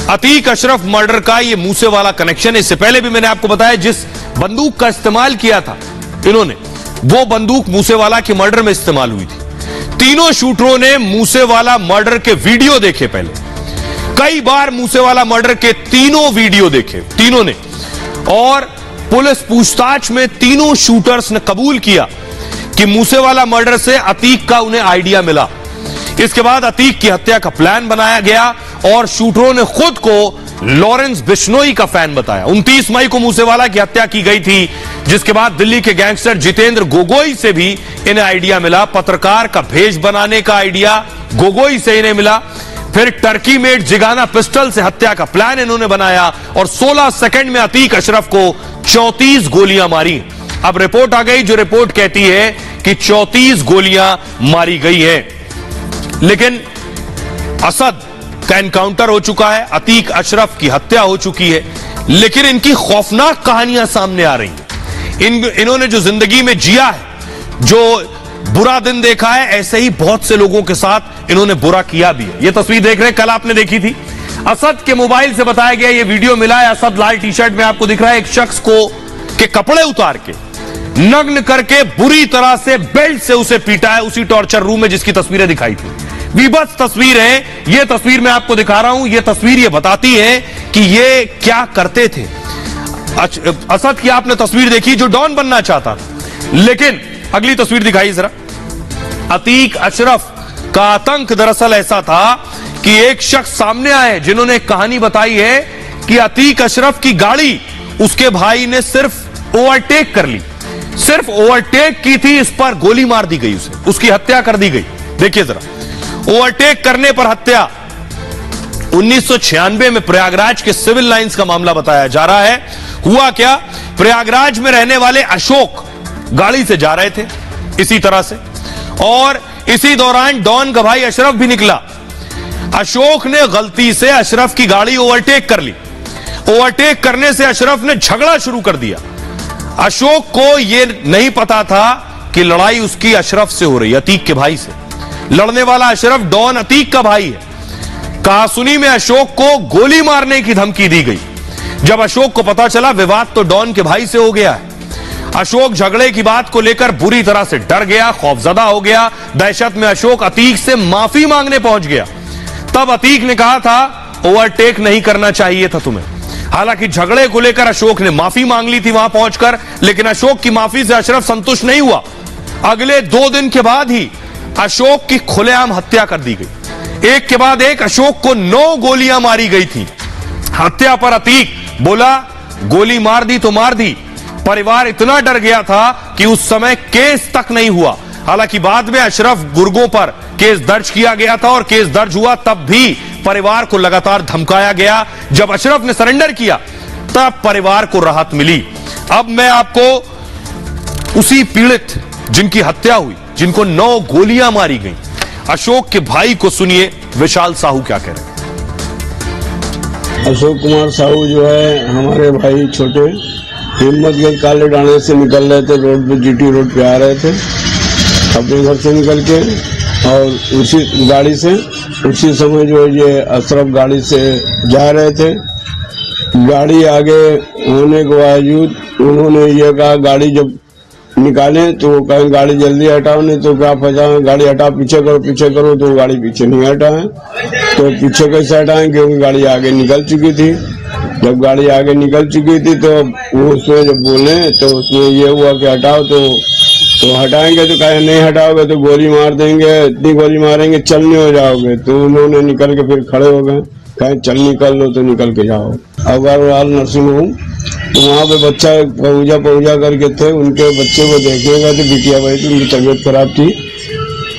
अतीक अशरफ मर्डर का ये मूसेवाला कनेक्शन। इससे पहले भी मैंने आपको बताया जिस बंदूक का इस्तेमाल किया था इन्होंने, वो बंदूक मूसेवाला के मर्डर में इस्तेमाल हुई थी। तीनों शूटरों ने मूसेवाला मर्डर के वीडियो देखे, पहले कई बार मूसेवाला मर्डर के तीनों वीडियो देखे तीनों ने, और पुलिस पूछताछ में तीनों शूटर्स ने कबूल किया कि मूसेवाला मर्डर से अतीक का उन्हें आइडिया मिला। इसके बाद अतीक की हत्या का प्लान बनाया गया और शूटरों ने खुद को लॉरेंस बिश्नोई का फैन बताया। 29 मई को मूसेवाला की हत्या की गई थी, जिसके बाद दिल्ली के गैंगस्टर जितेंद्र गोगोई से भी इन्हें आइडिया मिला। पत्रकार का भेष बनाने का आइडिया गोगोई से इन्हें मिला। फिर टर्की मेड जिगाना पिस्टल से हत्या का प्लान इन्होंने बनाया और 16 सेकंड में अतीक अशरफ को 34 गोलियां मारी। अब रिपोर्ट आ गई, जो रिपोर्ट कहती है कि 34 गोलियां मारी गई है। लेकिन असद का एनकाउंटर हो चुका है, अतीक अशरफ की हत्या हो चुकी है। लेकिन इनकी खौफनाक कहानियां सामने आ रही हैं। इन्होंने जो जिंदगी में जिया है, जो बुरा दिन देखा है, ऐसे ही बहुत से लोगों के साथ इन्होंने बुरा किया भी है। यह तस्वीर देख रहे हैं, कल आपने देखी थी। असद के मोबाइल से बताया गया, यह वीडियो मिला है। असद लाल टी शर्ट में आपको दिख रहा है, एक शख्स को के कपड़े उतार के नग्न करके बुरी तरह से बेल्ट से उसे पीटा है, उसी टॉर्चर रूम में जिसकी तस्वीरें दिखाई थी। विभत्स तस्वीर है। यह तस्वीर मैं आपको दिखा रहा हूं। यह तस्वीर यह बताती है कि ये क्या करते थे। असद की आपने तस्वीर देखी, जो डॉन बनना चाहता था। लेकिन अगली तस्वीर दिखाई जरा। अतीक अशरफ का आतंक दरअसल ऐसा था कि एक शख्स सामने आए जिन्होंने एक कहानी बताई है कि अतीक अशरफ की गाड़ी उसके भाई ने सिर्फ ओवरटेक कर ली, सिर्फ ओवरटेक की थी, इस पर गोली मार दी गई, उसे उसकी हत्या कर दी गई। देखिए जरा, ओवरटेक करने पर हत्या। 1996 में प्रयागराज के सिविल लाइंस का मामला बताया जा रहा है। हुआ क्या, प्रयागराज में रहने वाले अशोक गाड़ी से जा रहे थे इसी तरह से, और इसी दौरान डॉन का भाई अशरफ भी निकला। अशोक ने गलती से अशरफ की गाड़ी ओवरटेक कर ली। ओवरटेक करने से अशरफ ने झगड़ा शुरू कर दिया। अशोक को यह नहीं पता था कि लड़ाई उसकी अशरफ से हो रही, अतीक के भाई से। लड़ने वाला अशरफ डॉन अतीक का भाई है। कहासुनी में अशोक को गोली मारने की धमकी दी गई। जब अशोक को पता चला विवाद तो डॉन के भाई से हो गया है, अशोक झगड़े की बात को लेकर बुरी तरह से डर गया, खौफजदा हो गया। दहशत में अशोक अतीक से माफी मांगने पहुंच गया। तब अतीक ने कहा था ओवरटेक नहीं करना चाहिए था तुम्हें। हालांकि झगड़े को लेकर अशोक ने माफी मांग ली थी वहां पहुंचकर, लेकिन अशोक की माफी से अशरफ संतुष्ट नहीं हुआ। अगले 2 दिन के बाद ही अशोक की खुलेआम हत्या कर दी गई। एक के बाद एक अशोक को 9 गोलियां मारी गई थी। हत्या पर अतीक बोला गोली मार दी तो मार दी। परिवार इतना डर गया था कि उस समय केस तक नहीं हुआ। हालांकि बाद में अशरफ गुर्गों पर केस दर्ज किया गया था, और केस दर्ज हुआ तब भी परिवार को लगातार धमकाया गया। जब अशरफ ने सरेंडर किया तब परिवार को राहत मिली। अब मैं आपको उसी पीड़ित जिनकी हत्या हुई, जिनको 9 गोलियां मारी गई, अशोक के भाई को सुनिए, विशाल साहू क्या कह रहे हैं। अशोक कुमार साहू जो है हमारे भाई छोटे, हिम्मतगंज काले डाने से निकल रहे थे, रोड पे जीटी रोड पे आ रहे थे अपने घर से निकल के, और उसी गाड़ी से उसी समय जो है ये अशरफ गाड़ी से जा रहे थे। गाड़ी आगे होने के बावजूद उन्होंने ये कहा गाड़ी जब निकालें तो कहीं गाड़ी जल्दी हटाओ, नहीं तो क्या फंसा, गाड़ी हटा पीछे करो, तो गाड़ी पीछे नहीं हटाए। तो पीछे कैसे हटाएं, क्योंकि गाड़ी आगे निकल चुकी थी। जब गाड़ी आगे निकल चुकी थी तो वो उसमें जब बोले तो उसमें ये हुआ कि हटाओ, तो हटाएंगे तो कहे नहीं हटाओगे तो गोली मार देंगे, इतनी गोली मारेंगे चल नहीं हो जाओगे। तो उन्होंने निकल के फिर खड़े हो गए, कहे चल निकल लो तो निकल के जाओ। अग्रवाल नर्सिंग होम, तो वहाँ पे बच्चा पहुंचा करके थे, उनके बच्चे को देखने गए थे, बिटिया भाई थी, उनकी तबीयत खराब थी,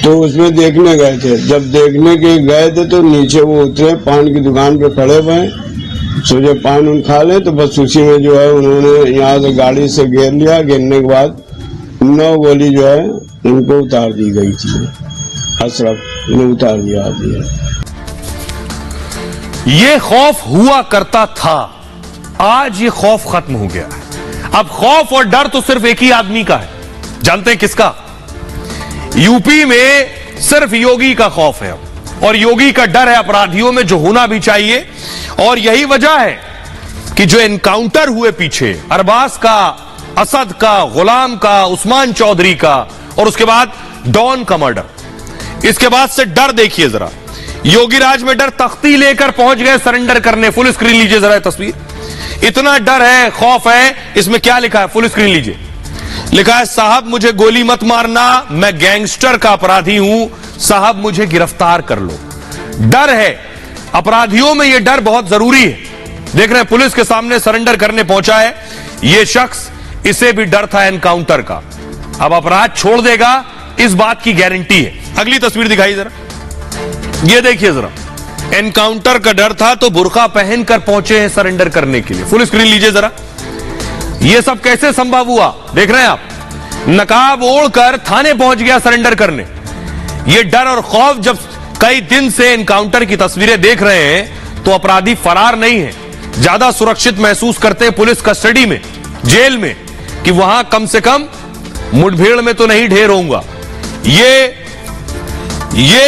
तो उसमें देखने गए थे। जब देखने के गए थे तो नीचे वो उतरे, पान की दुकान पे खड़े हुए, सोचे पान उन खा ले, तो बस उसी में जो है उन्होंने यहाँ से गाड़ी से घेर लिया। घेरने के बाद 9 गोली जो है उनको उतार दी गई थी। अशरफ ने उतार दिया। ये खौफ हुआ करता था, आज ये खौफ खत्म हो गया है। अब खौफ और डर तो सिर्फ एक ही आदमी का है। जानते हैं किसका? यूपी में सिर्फ योगी का खौफ है, और योगी का डर है अपराधियों में, जो होना भी चाहिए। और यही वजह है कि जो एनकाउंटर हुए पीछे, अरबाज का, असद का, गुलाम का, उस्मान चौधरी का, और उसके बाद डॉन का मर्डर, इसके बाद से डर देखिए जरा। योगी राज में डर, तख्ती लेकर पहुंच गए सरेंडर करने। फुल स्क्रीन लीजिए जरा तस्वीर। इतना डर है, खौफ है। इसमें क्या लिखा है, फुल स्क्रीन लीजिए। लिखा है, साहब मुझे गोली मत मारना, मैं गैंगस्टर का अपराधी हूं, साहब मुझे गिरफ्तार कर लो। डर है, अपराधियों में यह डर बहुत जरूरी है। देख रहे हैं पुलिस के सामने सरेंडर करने पहुंचा है यह शख्स, इसे भी डर था एनकाउंटर का। अब अपराध छोड़ देगा, इस बात की गारंटी है। अगली तस्वीर दिखाई जरा, ये देखिए जरा। एनकाउंटर का डर था तो बुर्का पहनकर पहुंचे हैं सरेंडर करने के लिए। फुल स्क्रीन लीजिए जरा। यह सब कैसे संभव हुआ, देख रहे हैं आप। नकाब ओढ़कर थाने पहुंच गया सरेंडर करने। यह डर और खौफ, जब कई दिन से एनकाउंटर की तस्वीरें देख रहे हैं तो अपराधी फरार नहीं है, ज्यादा सुरक्षित महसूस करते हैं पुलिस कस्टडी में, जेल में, कि वहां कम से कम मुठभेड़ में तो नहीं ढेर होऊंगा। ये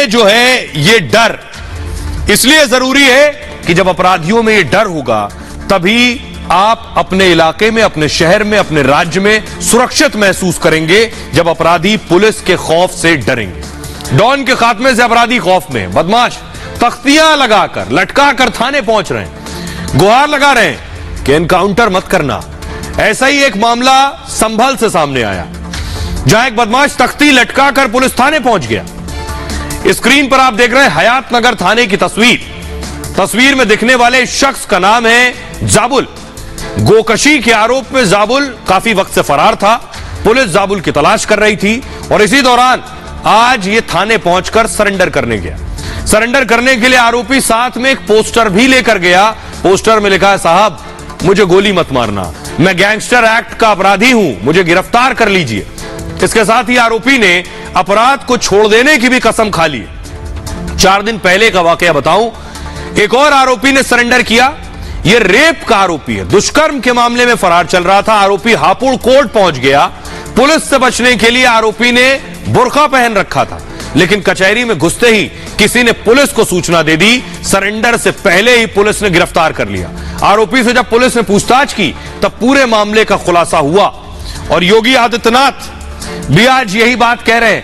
जो है, ये डर इसलिए जरूरी है कि जब अपराधियों में ये डर होगा तभी आप अपने इलाके में, अपने शहर में, अपने राज्य में सुरक्षित महसूस करेंगे, जब अपराधी पुलिस के खौफ से डरेंगे। डॉन के खात्मे से अपराधी खौफ में, बदमाश तख्तियां लगाकर, लटकाकर थाने पहुंच रहे हैं, गुहार लगा रहे हैं कि एनकाउंटर मत करना। ऐसा ही एक मामला संभल से सामने आया, जहां एक बदमाश तख्ती लटकाकर पुलिस थाने पहुंच गया। स्क्रीन पर आप देख रहे हैं हयात नगर थाने की तस्वीर में दिखने वाले शख्स का नाम है जाबुल। गोकशी के आरोप में जाबुल काफी वक्त से फरार था। पुलिस जाबुल की तलाश कर रही थी और इसी दौरान आज ये थाने पहुंचकर सरेंडर करने गया। सरेंडर करने के लिए आरोपी साथ में एक पोस्टर भी लेकर गया। पोस्टर में लिखा है, साहब मुझे गोली मत मारना, मैं गैंगस्टर एक्ट का अपराधी हूं, मुझे गिरफ्तार कर लीजिए। इसके साथ ही आरोपी ने अपराध को छोड़ देने की भी कसम खा ली। 4 दिन पहले का वाकया बताऊं, एक और आरोपी ने सरेंडर किया। यह रेप का आरोपी है, दुष्कर्म के मामले में फरार चल रहा था। आरोपी हापुड़ कोर्ट पहुंच गया। पुलिस से बचने के लिए आरोपी ने बुर्का पहन रखा था, लेकिन कचहरी में घुसते ही किसी ने पुलिस को सूचना दे दी। सरेंडर से पहले ही पुलिस ने गिरफ्तार कर लिया। आरोपी से जब पुलिस ने पूछताछ की तब पूरे मामले का खुलासा हुआ। और योगी आदित्यनाथ भी आज यही बात कह रहे हैं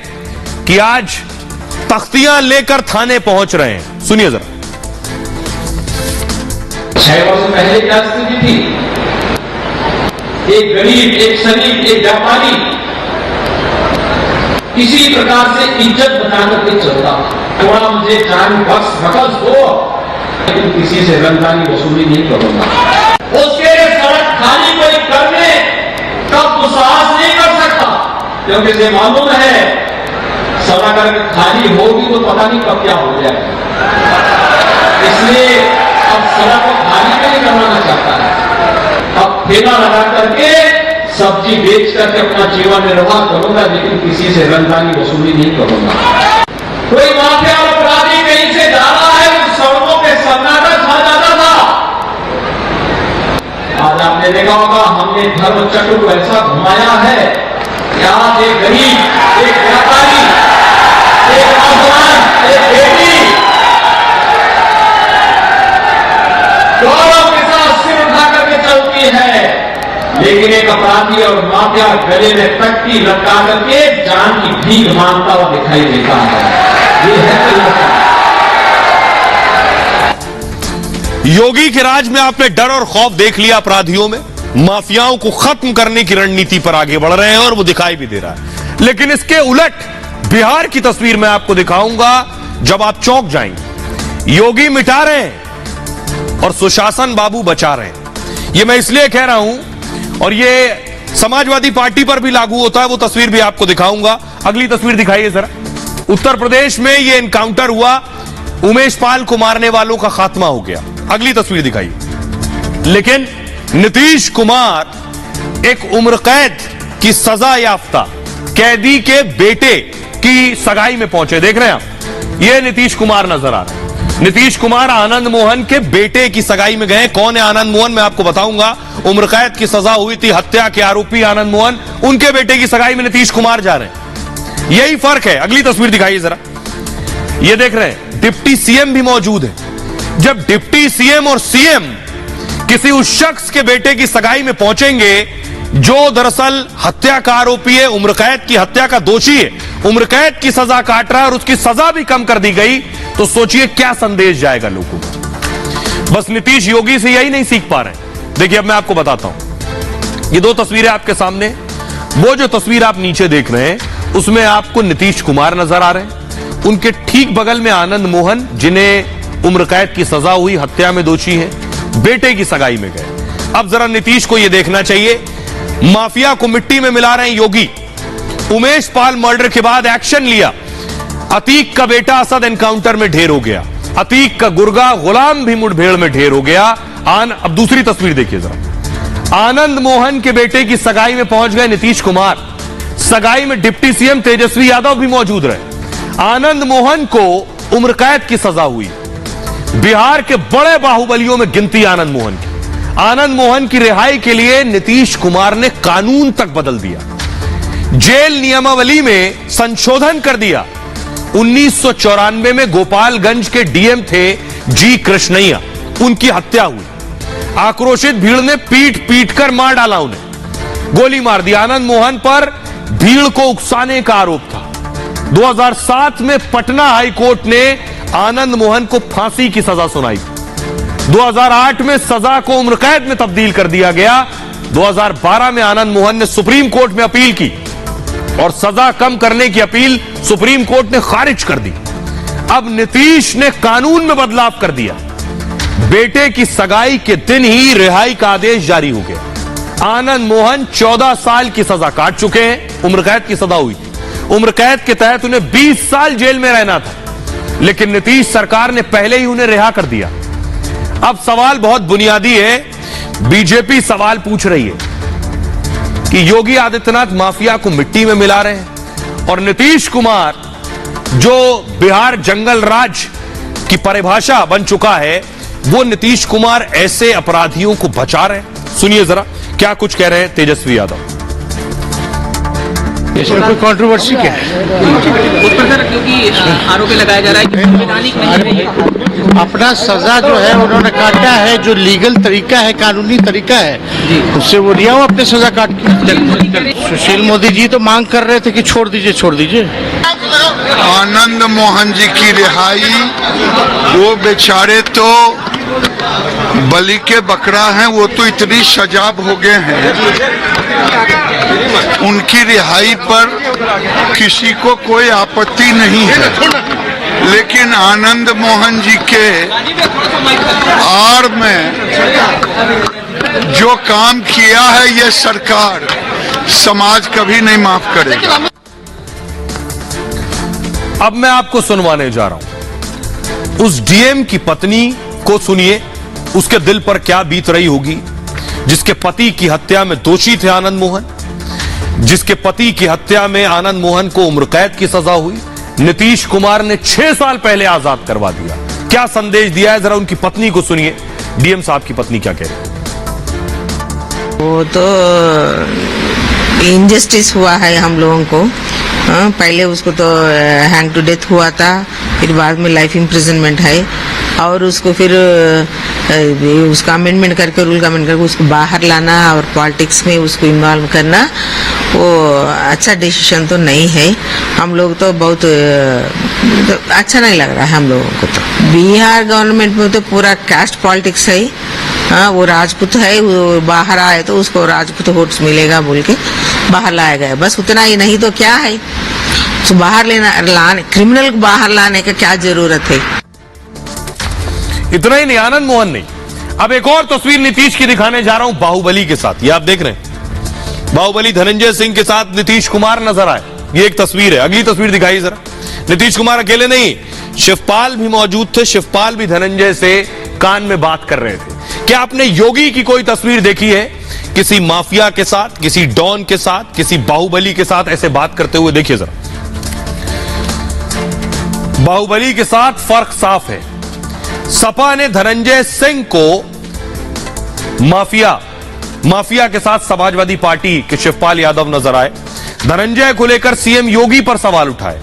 कि आज तख्तियां लेकर थाने पहुंच रहे हैं। सुनिए जरा। 6 वर्ष पहले क्या स्थिति थी? एक गरीब, एक शरीफ, एक व्यापारी किसी प्रकार से इज्जत बचा करके चलता, थोड़ा मुझे जान बख्श दो, लेकिन किसी से रंगदारी वसूली नहीं करूंगा। उसके सड़क खाली कोई करने का दुस्साहस नहीं कर सकता, क्योंकि से मालूम है सड़क अगर खाली होगी तो पता नहीं कब क्या हो जाए। इसलिए अब सड़क को खाली नहीं करवाना चाहता है। अब ठेला लगा करके सब्जी बेच करके अपना जीवन निर्वाह करूंगा, लेकिन किसी से रंगदारी वसूली नहीं करूंगा। कोई माफिया अपराधी कहीं से जा रहा है तो सड़कों पे सन्नाटा छा जाता था। आज आपने देखा होगा हमने धर्म चक्र को ऐसा घुमाया है कि आज एक गरीब, एक व्यापारी, एक नौजवान, एक बेटी गौरव के साथ सिर उठा करके चलती है, लेकिन एक अपराधी और माफिया गले में पट्टी लटका करके जान की भीख मांगता हुआ दिखाई देता है। ये है योगी के राज में आपने डर और खौफ देख लिया अपराधियों में। माफियाओं को खत्म करने की रणनीति पर आगे बढ़ रहे हैं और वो दिखाई भी दे रहा है। लेकिन इसके उलट बिहार की तस्वीर मैं आपको दिखाऊंगा, जब आप चौंक जाएंगे। योगी मिटा रहे हैं और सुशासन बाबू बचा रहे हैं। ये मैं इसलिए कह रहा हूं और ये समाजवादी पार्टी पर भी लागू होता है। वो तस्वीर भी आपको दिखाऊंगा। अगली तस्वीर दिखाइए जरा। उत्तर प्रदेश में ये एनकाउंटर हुआ, उमेश पाल को मारने वालों का खात्मा हो गया। अगली तस्वीर दिखाइए। लेकिन नीतीश कुमार एक उम्र कैद की सजा याफ्ता कैदी के बेटे की सगाई में पहुंचे। देख रहे हैं आप, ये नीतीश कुमार नजर आ रहे हैं। नीतीश कुमार आनंद मोहन के बेटे की सगाई में गए। कौन है आनंद मोहन, मैं आपको बताऊंगा। उम्र कैद की सजा हुई थी, हत्या के आरोपी आनंद मोहन, उनके बेटे की सगाई में नीतीश कुमार जा रहे हैं। यही फर्क है। अगली तस्वीर दिखाइए जरा। ये देख रहे हैं, डिप्टी सीएम भी मौजूद है। जब डिप्टी सीएम और सीएम किसी उस शख्स के बेटे की सगाई में पहुंचेंगे जो दरअसल हत्या का आरोपी है, उम्र कैद की हत्या का दोषी है, उम्र कैद की सजा काट रहा है और उसकी सजा भी कम कर दी गई, तो सोचिए क्या संदेश जाएगा लोगों को। बस नीतीश योगी से यही नहीं सीख पा रहे। देखिए अब मैं आपको बताता हूं। ये 2 तस्वीरें आपके सामने। वो जो तस्वीर आप नीचे देख रहे हैं उसमें आपको नीतीश कुमार नजर आ रहे हैं। उनके ठीक बगल में आनंद मोहन, जिन्हें उम्र कैद की सजा हुई, हत्या में दोषी है, बेटे की सगाई में गए। अब जरा नीतीश को यह देखना चाहिए, माफिया को मिट्टी में मिला रहे हैं योगी। उमेश पाल मर्डर के बाद एक्शन लिया। अतीक का बेटा असद एनकाउंटर में ढेर हो गया। अतीक का गुर्गा गुलाम भी मुठभेड़ में ढेर हो गया। अब दूसरी तस्वीर देखिए जरा। आनंद मोहन के बेटे की सगाई में पहुंच गए नीतीश कुमार। सगाई में डिप्टी सीएम तेजस्वी यादव भी मौजूद रहे। आनंद मोहन को उम्र कैद की सजा हुई। बिहार के बड़े बाहुबलियों में गिनती आनंद मोहन की। आनंद मोहन की रिहाई के लिए नीतीश कुमार ने कानून तक बदल दिया, जेल नियमावली में संशोधन कर दिया। 1994 में गोपालगंज के डीएम थे जी कृष्णैया, उनकी हत्या हुई। आक्रोशित भीड़ ने पीट पीट कर मार डाला, उन्हें गोली मार दी। आनंद मोहन पर भीड़ को उकसाने का आरोप था। 2007 में पटना हाई कोर्ट ने आनंद मोहन को फांसी की सजा सुनाई। 2008 में सजा को उम्र कैद में तब्दील कर दिया गया। 2012 में आनंद मोहन ने सुप्रीम कोर्ट में अपील की और सजा कम करने की अपील सुप्रीम कोर्ट ने खारिज कर दी। अब नीतीश ने कानून में बदलाव कर दिया। बेटे की सगाई के दिन ही रिहाई का आदेश जारी हो गया। आनंद मोहन 14 साल की सजा काट चुके हैं। उम्र कैद की सजा हुई थी। उम्र कैद के तहत उन्हें 20 साल जेल में रहना था, लेकिन नीतीश सरकार ने पहले ही उन्हें रिहा कर दिया। अब सवाल बहुत बुनियादी है। बीजेपी सवाल पूछ रही है कि योगी आदित्यनाथ माफिया को मिट्टी में मिला रहे हैं और नीतीश कुमार, जो बिहार जंगल राज की परिभाषा बन चुका है, वो नीतीश कुमार ऐसे अपराधियों को बचा रहे हैं। सुनिए जरा क्या कुछ कह रहे हैं तेजस्वी यादव। इसमें कोई कंट्रोवर्सी क्या है उस पर सर, क्योंकि आरोप लगाया जा रहा है कि संवैधानिक नहीं है। अपना सजा जो है उन्होंने काटा है, जो लीगल तरीका है, कानूनी तरीका है, उससे वो लिया हो अपने सजा काट के। सुशील मोदी जी तो मांग कर रहे थे कि छोड़ दीजिए, छोड़ दीजिए। आनंद मोहन जी की रिहाई, वो बेचारे तो बलि के बकरा हैं, वो तो इतनी सजाब हो गए हैं, उनकी रिहाई पर किसी को कोई आपत्ति नहीं है। लेकिन आनंद मोहन जी के आड़ में जो काम किया है ये सरकार, समाज कभी नहीं माफ करेगा। अब मैं आपको सुनवाने जा रहा हूं उस डीएम की पत्नी को। सुनिए उसके दिल पर क्या बीत रही होगी, जिसके पति की हत्या में दोषी थे आनंद मोहन, जिसके पति की हत्या में आनंद मोहन को उम्र कैद की सजा हुई। नीतीश कुमार ने 6 साल पहले आजाद करवा दिया। क्या संदेश दिया है, जरा उनकी पत्नी को सुनिए। डीएम साहब की पत्नी क्या कह रही है। वो तो इनजस्टिस हुआ है हम लोगों को। पहले उसको तो हैंग टू डेथ हुआ था, फिर बाद में लाइफ इम्प्रिजनमेंट है, और उसको फिर उसका अमेंडमेंट करके, रूल का अमेंड करके उसको बाहर लाना और पॉलिटिक्स में उसको इन्वॉल्व करना, वो अच्छा डिसीजन तो नहीं है। हम लोग तो बहुत तो अच्छा नहीं लग रहा है हम लोगों को। तो बिहार गवर्नमेंट में तो पूरा कास्ट पॉलिटिक्स है। हाँ, वो राजपूत है, वो बाहर आए तो उसको राजपूत वोट्स मिलेगा बोल के बाहर लाया गया, बस उतना ही। नहीं तो क्या है, तो बाहर लाने क्रिमिनल को बाहर लाने का क्या जरूरत है। इतना ही नहीं, आनंद मोहन नहीं। अब एक और तस्वीर नीतीश की दिखाने जा रहा हूं बाहुबली के साथ। ये आप देख रहे हैं, बाहुबली धनंजय सिंह के साथ नीतीश कुमार नजर आए। ये एक तस्वीर है। अगली तस्वीर दिखाइए जरा। नीतीश कुमार अकेले नहीं, शिवपाल भी मौजूद थे। शिवपाल भी धनंजय से कान में बात कर रहे थे। क्या आपने योगी की कोई तस्वीर देखी है किसी माफिया के साथ, किसी डॉन के साथ, किसी बाहुबली के साथ ऐसे बात करते हुए? देखिए जरा। बाहुबली के साथ फर्क साफ है। सपा ने धनंजय सिंह को माफिया के साथ समाजवादी पार्टी के शिवपाल यादव नजर आए। धनंजय को लेकर सीएम योगी पर सवाल उठाए।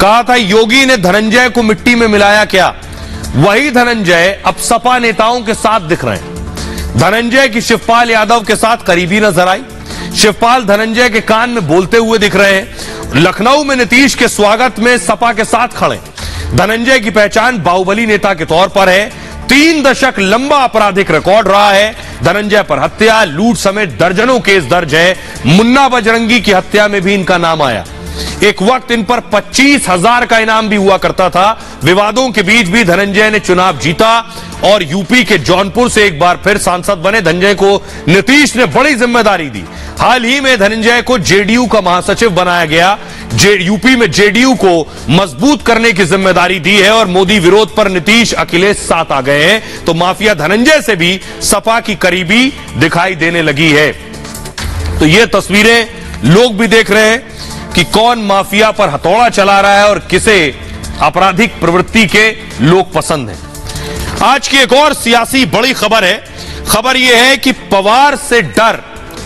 कहा था योगी ने धनंजय को मिट्टी में मिलाया क्या? वही धनंजय अब सपा नेताओं के साथ दिख रहे हैं। धनंजय की शिवपाल यादव के साथ करीबी नजर आई। शिवपाल धनंजय के कान में बोलते हुए दिख रहे हैं। लखनऊ में नीतीश के स्वागत में सपा के साथ खड़े। धनंजय की पहचान बाहुबली नेता के तौर पर है। 3 दशक लंबा आपराधिक रिकॉर्ड रहा है। धनंजय पर हत्या, लूट समेत दर्जनों केस दर्ज है। मुन्ना बजरंगी की हत्या में भी इनका नाम आया। एक वक्त इन पर 25,000 का इनाम भी हुआ करता था। विवादों के बीच भी धनंजय ने चुनाव जीता और यूपी के जौनपुर से एक बार फिर सांसद बने। धनंजय को नीतीश ने बड़ी जिम्मेदारी दी। हाल ही में धनंजय को जेडीयू का महासचिव बनाया गया। यूपी में जेडीयू को मजबूत करने की जिम्मेदारी दी है और मोदी विरोध पर नीतीश अखिलेश साथ आ गए हैं। तो माफिया धनंजय से भी सपा की करीबी दिखाई देने लगी है। तो ये तस्वीरें लोग भी देख रहे हैं कि कौन माफिया पर हथौड़ा चला रहा है और किसे आपराधिक प्रवृत्ति के लोग पसंद हैं। आज की एक और सियासी बड़ी खबर है। खबर यह है कि पवार से डर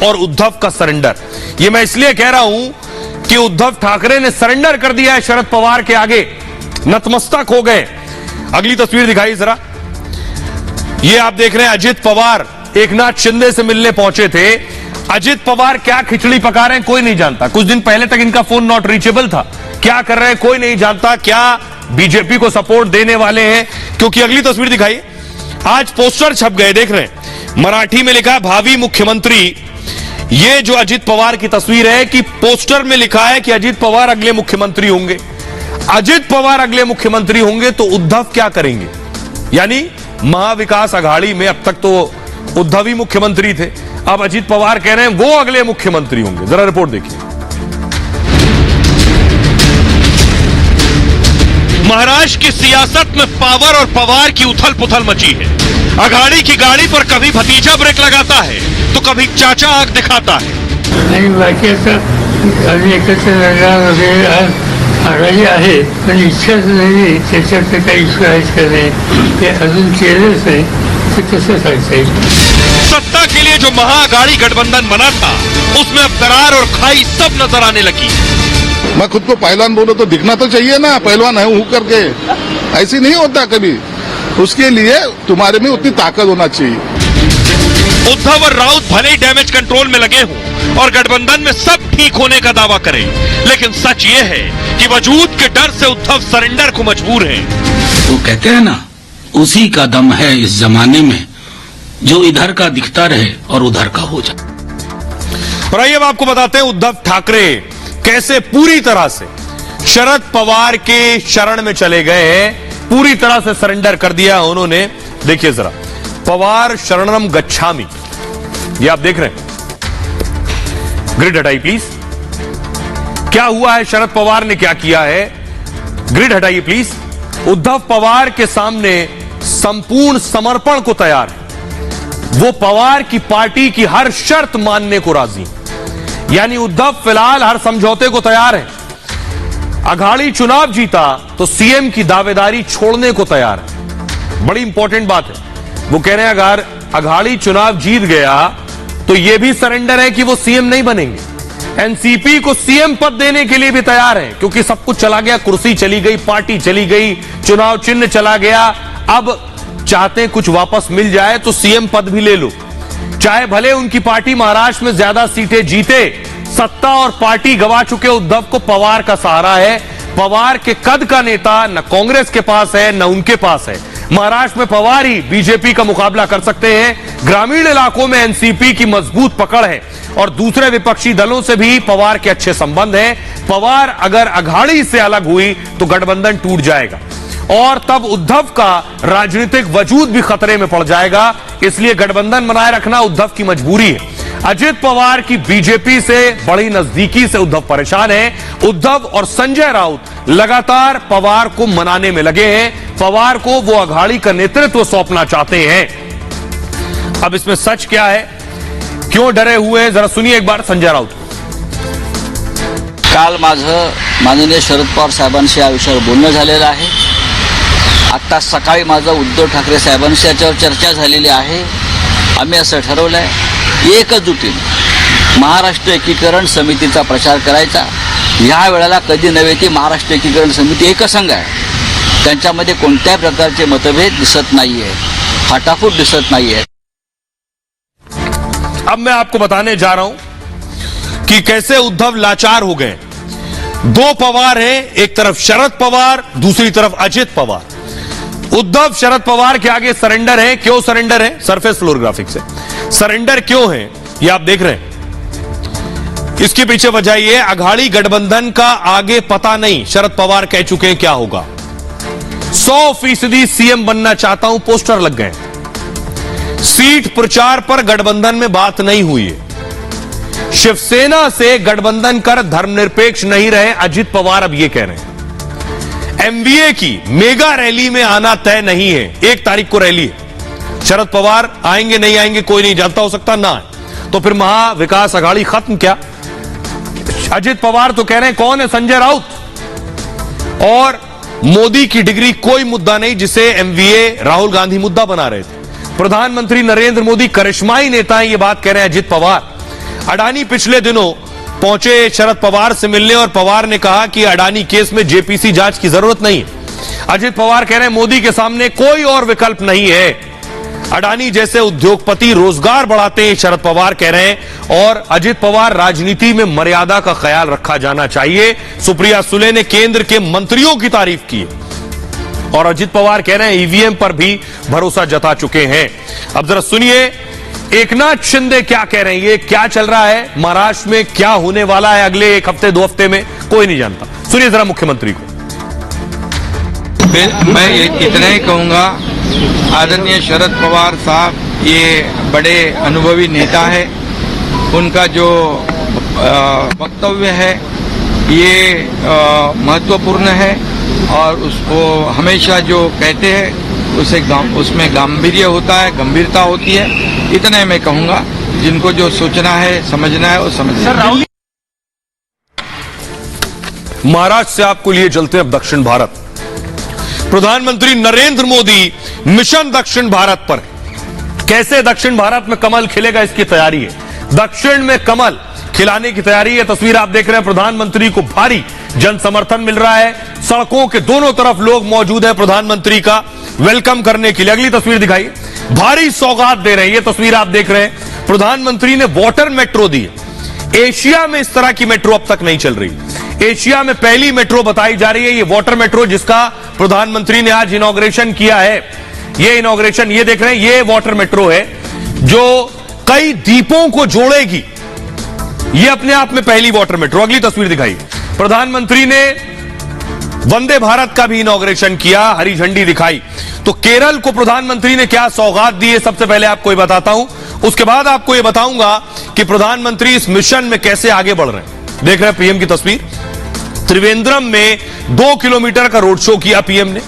और उद्धव का सरेंडर। यह मैं इसलिए कह रहा हूं कि उद्धव ठाकरे ने सरेंडर कर दिया है शरद पवार के आगे, नतमस्तक हो गए। अगली तस्वीर दिखाई जरा। यह आप देख रहे हैं अजित पवार एकनाथ शिंदे से मिलने पहुंचे थे। अजित पवार क्या खिचड़ी पका रहे हैं कोई नहीं जानता। कुछ दिन पहले तक इनका फोन नॉट रीचेबल था। क्या कर रहे हैं कोई नहीं जानता। क्या बीजेपी को सपोर्ट देने वाले हैं? क्योंकि अगली तस्वीर दिखाइए, आज पोस्टर छप गए, देख रहे हैं, मराठी में लिखा है भावी मुख्यमंत्री। ये जो अजित पवार की तस्वीर है कि पोस्टर में लिखा है कि अजित पवार अगले मुख्यमंत्री होंगे। अजित पवार अगले मुख्यमंत्री होंगे तो उद्धव क्या करेंगे? यानी महाविकास आघाड़ी में अब तक तो उद्धव ही मुख्यमंत्री थे, अब अजित पवार कह रहे हैं वो अगले मुख्यमंत्री होंगे। जरा रिपोर्ट देखिए। महाराष्ट्र की सियासत में पावर और पवार की उथल पुथल मची है। अघाड़ी की गाड़ी पर कभी भतीजा ब्रेक लगाता है तो कभी चाचा आंख दिखाता है। नहीं बाकी आता आम्ही एकत्र लढणार वगैरे आघाडी आहे, पण इच्छाच नाही त्याच्यात काही इश्यू का नाही, ते अजून केलंच नाही, ते कसं सांगता सत्ता के लिए जो महाअघाड़ी गठबंधन बना था उसमें अब दरार और खाई सब नजर आने लगी। मैं खुद को पहलवान बोलूं तो दिखना तो चाहिए ना, पहलवान है हूं करके, ऐसी नहीं होता कभी। उसके लिए तुम्हारे में उतनी ताकत होना चाहिए। उद्धव और राउत भले ही डैमेज कंट्रोल में लगे हों और गठबंधन में सब ठीक होने का दावा करें, लेकिन सच ये है कि वजूद के डर से उद्धव सरेंडर को मजबूर है। वो कहते हैं ना, उसी का दम है इस जमाने में जो इधर का दिखता रहे और उधर का हो जाए। और आइए अब आपको बताते हैं उद्धव ठाकरे कैसे पूरी तरह से शरद पवार के शरण में चले गए हैं, पूरी तरह से सरेंडर कर दिया उन्होंने। देखिए जरा, पवार शरणम गच्छामि, ये आप देख रहे हैं। ग्रिड हटाइए प्लीज। क्या हुआ है, शरद पवार ने क्या किया है? ग्रिड हटाइए प्लीज। उद्धव पवार के सामने संपूर्ण समर्पण को तैयार है। वो पवार की पार्टी की हर शर्त मानने को राजी, यानी उद्धव फिलहाल हर समझौते को तैयार है। अघाड़ी चुनाव जीता तो सीएम की दावेदारी छोड़ने को तैयार है। बड़ी इंपॉर्टेंट बात है। वो कह रहे हैं अगर अघाड़ी चुनाव जीत गया तो यह भी सरेंडर है कि वो सीएम नहीं बनेंगे। एनसीपी को सीएम पद देने के लिए भी तैयार है, क्योंकि सब कुछ चला गया, कुर्सी चली गई, पार्टी चली गई, चुनाव चिन्ह चला गया। अब चाहते हैं कुछ वापस मिल जाए तो सीएम पद भी ले लो, चाहे भले उनकी पार्टी महाराष्ट्र में ज्यादा सीटें जीते। सत्ता और पार्टी गवा चुके उद्धव को पवार का सहारा है। पवार के कद का नेता न कांग्रेस के पास है न उनके पास है। महाराष्ट्र में पवार ही बीजेपी का मुकाबला कर सकते हैं। ग्रामीण इलाकों में एनसीपी की मजबूत पकड़ है और दूसरे विपक्षी दलों से भी पवार के अच्छे संबंध हैं। पवार अगर अघाड़ी से अलग हुई तो गठबंधन टूट जाएगा और तब उद्धव का राजनीतिक वजूद भी खतरे में पड़ जाएगा। इसलिए गठबंधन बनाए रखना उद्धव की मजबूरी है। अजित पवार की बीजेपी से बड़ी नजदीकी से उद्धव परेशान है। उद्धव और संजय राउत लगातार पवार को मनाने में लगे हैं। पवार को वो अघाड़ी का नेतृत्व सौंपना चाहते हैं। अब इसमें सच क्या है, क्यों डरे हुए हैं, जरा सुनिए एक बार संजय राउत। काल माझं माननीय शरद पवार साहेबांशी या विषयावर बोलणं झालेलं आहे। आता सकाळी माझं उद्धव ठाकरे साहेबांशी याच्यावर चर्चा झालेली आहे। आम्ही असं ठरवलंय एकजुटीने महाराष्ट्र एकीकरण समितीचा प्रचार करायचा। या वेळेला कधी नव्हे ती महाराष्ट्र एकीकरण समिती एकसंघ आहे, त्यांच्यामध्ये कोणत्याही प्रकारचे मतभेद दिसत नाहीये, फाटाफूट दिसत नाहीये। अब मैं आपको बताने जा रहा हूं कि कैसे उद्धव लाचार हो गए। दो पवार हैं, एक तरफ शरद पवार, दूसरी तरफ अजित पवार। उद्धव शरद पवार के आगे सरेंडर है। क्यों सरेंडर है? सरफेस फ्लोर ग्राफिक से सरेंडर क्यों है ये आप देख रहे हैं। इसके पीछे वजह यह है, अघाड़ी गठबंधन का आगे पता नहीं। शरद पवार कह चुके हैं क्या होगा। 100% सीएम बनना चाहता हूं, पोस्टर लग गए। सीट प्रचार पर गठबंधन में बात नहीं हुई है। शिवसेना से गठबंधन कर धर्मनिरपेक्ष नहीं रहे अजित पवार, अब यह कह रहे हैं। एमवीए की मेगा रैली में आना तय नहीं है। 1 तारीख को रैली है। शरद पवार आएंगे नहीं आएंगे कोई नहीं जानता, हो सकता ना आए तो फिर महाविकास आघाड़ी खत्म। क्या अजित पवार तो कह रहे हैं कौन है संजय राउत और मोदी की डिग्री कोई मुद्दा नहीं, जिसे एमवीए राहुल गांधी मुद्दा बना रहे थे। प्रधानमंत्री नरेंद्र मोदी करिश्माई नेता हैं, ये बात कह रहे हैं अजित पवार। अडानी पिछले दिनों पहुंचे शरद पवार से मिलने और पवार ने कहा कि अडानी केस में जेपीसी जांच की जरूरत नहीं है। अजित पवार कह रहे हैं मोदी के सामने कोई और विकल्प नहीं है। अडानी जैसे उद्योगपति रोजगार बढ़ाते हैं, शरद पवार कह रहे हैं। और अजित पवार, राजनीति में मर्यादा का ख्याल रखा जाना चाहिए। सुप्रिया सुले ने केंद्र के मंत्रियों की तारीफ की और अजित पवार कह रहे हैं ईवीएम पर भी भरोसा जता चुके हैं। अब जरा सुनिए एकनाथ शिंदे क्या कह रहे हैं, ये क्या चल रहा है महाराष्ट्र में, क्या होने वाला है अगले एक हफ्ते 2 हफ्ते में, कोई नहीं जानता। सुनिए जरा मुख्यमंत्री को। मैं इतना ही कहूंगा, आदरणीय शरद पवार साहब ये बड़े अनुभवी नेता है। उनका जो वक्तव्य है ये महत्वपूर्ण है और उसको हमेशा जो कहते हैं उसमें गांभीर्य होता है, गंभीरता होती है। इतना ही मैं कहूंगा, जिनको जो सोचना है, समझना है, वो समझना। महाराष्ट्र से आपको लिए चलते हैं अब दक्षिण भारत। प्रधानमंत्री नरेंद्र मोदी मिशन दक्षिण भारत पर है। कैसे दक्षिण भारत में कमल खिलेगा इसकी तैयारी है, दक्षिण में कमल खिलाने की तैयारी है। तस्वीर आप देख रहे हैं, प्रधानमंत्री को भारी जन समर्थन मिल रहा है। सड़कों के दोनों तरफ लोग मौजूद हैं प्रधानमंत्री का वेलकम करने के लिए। अगली तस्वीर दिखाइए, भारी सौगात दे रहे हैं। ये तस्वीर आप देख रहे हैं, प्रधानमंत्री ने वाटर मेट्रो दी है। एशिया में इस तरह की मेट्रो अब तक नहीं चल रही, एशिया में पहली मेट्रो बताई जा रही है ये वाटर मेट्रो, जिसका प्रधानमंत्री ने आज इनॉग्रेशन किया है। ये इनॉग्रेशन, ये देख रहे हैं, ये वाटर मेट्रो है जो कई द्वीपों को जोड़ेगी। ये अपने आप में पहली वाटर मेट्रो। अगली तस्वीर दिखाई, प्रधानमंत्री ने वंदे भारत का भी इनॉग्रेशन किया, हरी झंडी दिखाई। तो केरल को प्रधानमंत्री ने क्या सौगात दी है सबसे पहले आपको ये बताता हूं, उसके बाद आपको ये बताऊंगा कि प्रधानमंत्री इस मिशन में कैसे आगे बढ़ रहे हैं। देख रहे हैं पीएम की तस्वीर, त्रिवेंद्रम में 2 किलोमीटर का रोड शो किया पीएम ने।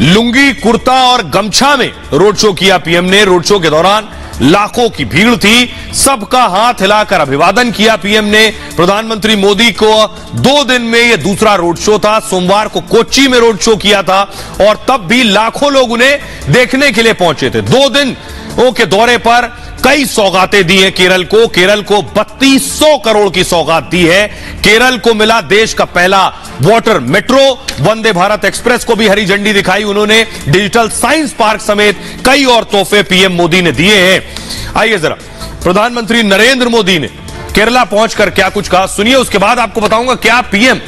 लुंगी, कुर्ता और गमछा में रोड शो किया पीएम ने। रोड शो के दौरान लाखों की भीड़ थी, सबका हाथ हिलाकर अभिवादन किया पीएम ने। प्रधानमंत्री मोदी को 2 दिन में यह दूसरा रोड शो था। सोमवार को कोच्चि में रोड शो किया था और तब भी लाखों लोग उन्हें देखने के लिए पहुंचे थे। 2 दिन के दौरे पर कई सौगातें दी हैं केरल को। केरल को 3200 करोड़ की सौगात दी है। केरल को मिला देश का पहला water metro. Vande Bharat express को भी हरी झंडी दिखाई उन्होंने। डिजिटल साइंस पार्क समेत कई और तोहफे पीएम मोदी ने दिए हैं। आइए जरा प्रधानमंत्री नरेंद्र मोदी ने केरला पहुंचकर क्या कुछ कहा सुनिए, उसके बाद आपको बताऊंगा क्या पीएम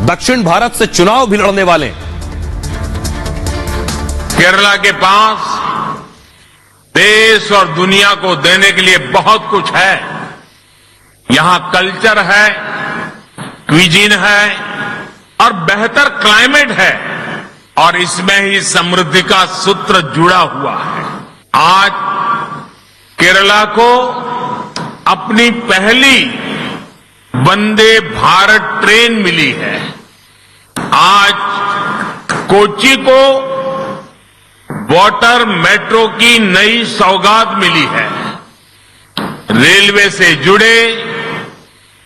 दक्षिण भारत से चुनाव भी लड़ने वाले हैं। केरला के पास देश और दुनिया को देने के लिए बहुत कुछ है। यहां कल्चर है, क्विजीन है और बेहतर क्लाइमेट है और इसमें ही समृद्धि का सूत्र जुड़ा हुआ है। आज केरला को अपनी पहली वंदे भारत ट्रेन मिली है। आज कोच्चि को वाटर मेट्रो की नई सौगात मिली है। रेलवे से जुड़े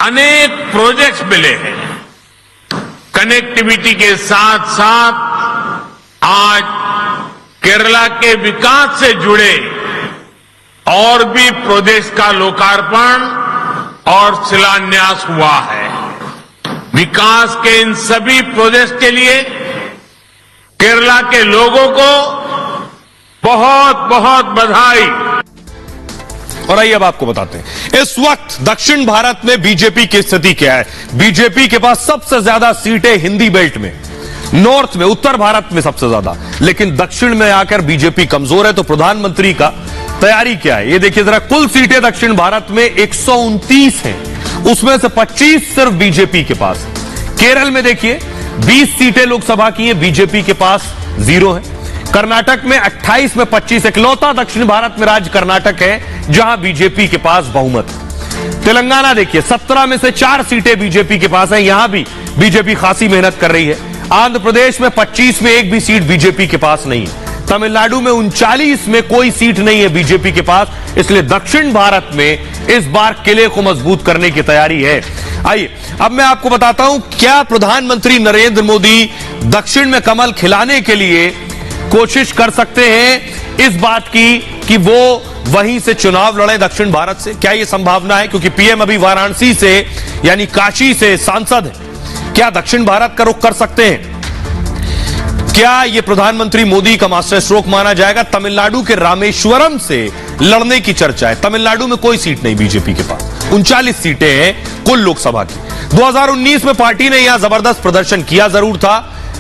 अनेक प्रोजेक्ट्स मिले हैं। कनेक्टिविटी के साथ साथ आज केरला के विकास से जुड़े और भी प्रोजेक्ट्स का लोकार्पण और शिलान्यास हुआ है। विकास के इन सभी प्रोजेक्ट्स के लिए केरला के लोगों को बहुत बहुत बधाई। और आइए अब आपको बताते हैं इस वक्त दक्षिण भारत में बीजेपी की स्थिति क्या है। बीजेपी के पास सबसे ज्यादा सीटें हिंदी बेल्ट में, नॉर्थ में, उत्तर भारत में सबसे ज्यादा, लेकिन दक्षिण में आकर बीजेपी कमजोर है। तो प्रधानमंत्री का तैयारी क्या है ये देखिए जरा। कुल सीटें दक्षिण भारत में 129 हैं, उसमें से 25 सिर्फ बीजेपी के पास। केरल में देखिए 20 सीटें लोकसभा की हैं, बीजेपी के पास 0 है। कर्नाटक में 28 में 25, इकलौता दक्षिण भारत में राज्य कर्नाटक है जहां बीजेपी के पास बहुमत। तेलंगाना देखिए 17 में से 4 सीटें बीजेपी के पास है, यहां भी बीजेपी खासी मेहनत कर रही है। आंध्र प्रदेश में 25 में एक भी सीट बीजेपी के पास नहीं है। तमिलनाडु में 39 में कोई सीट नहीं है बीजेपी के पास। इसलिए दक्षिण भारत में इस बार किले को मजबूत करने की तैयारी है। आइए अब मैं आपको बताता हूं क्या प्रधानमंत्री नरेंद्र मोदी दक्षिण में कमल खिलाने के लिए कोशिश कर सकते हैं। इस बात की कि वो वहीं से चुनाव लड़े दक्षिण भारत से? क्या यह संभावना है? क्योंकि पीएम अभी वाराणसी से यानी काशी से सांसद है। क्या दक्षिण भारत का रुख कर सकते हैं? क्या यह प्रधानमंत्री मोदी का मास्टर स्ट्रोक माना जाएगा? तमिलनाडु के रामेश्वरम से लड़ने की चर्चा है। तमिलनाडु में कोई सीट नहीं बीजेपी के पास, 39 सीटें हैं कुल लोकसभा की। 2019 में पार्टी ने यहां जबरदस्त प्रदर्शन किया जरूर था,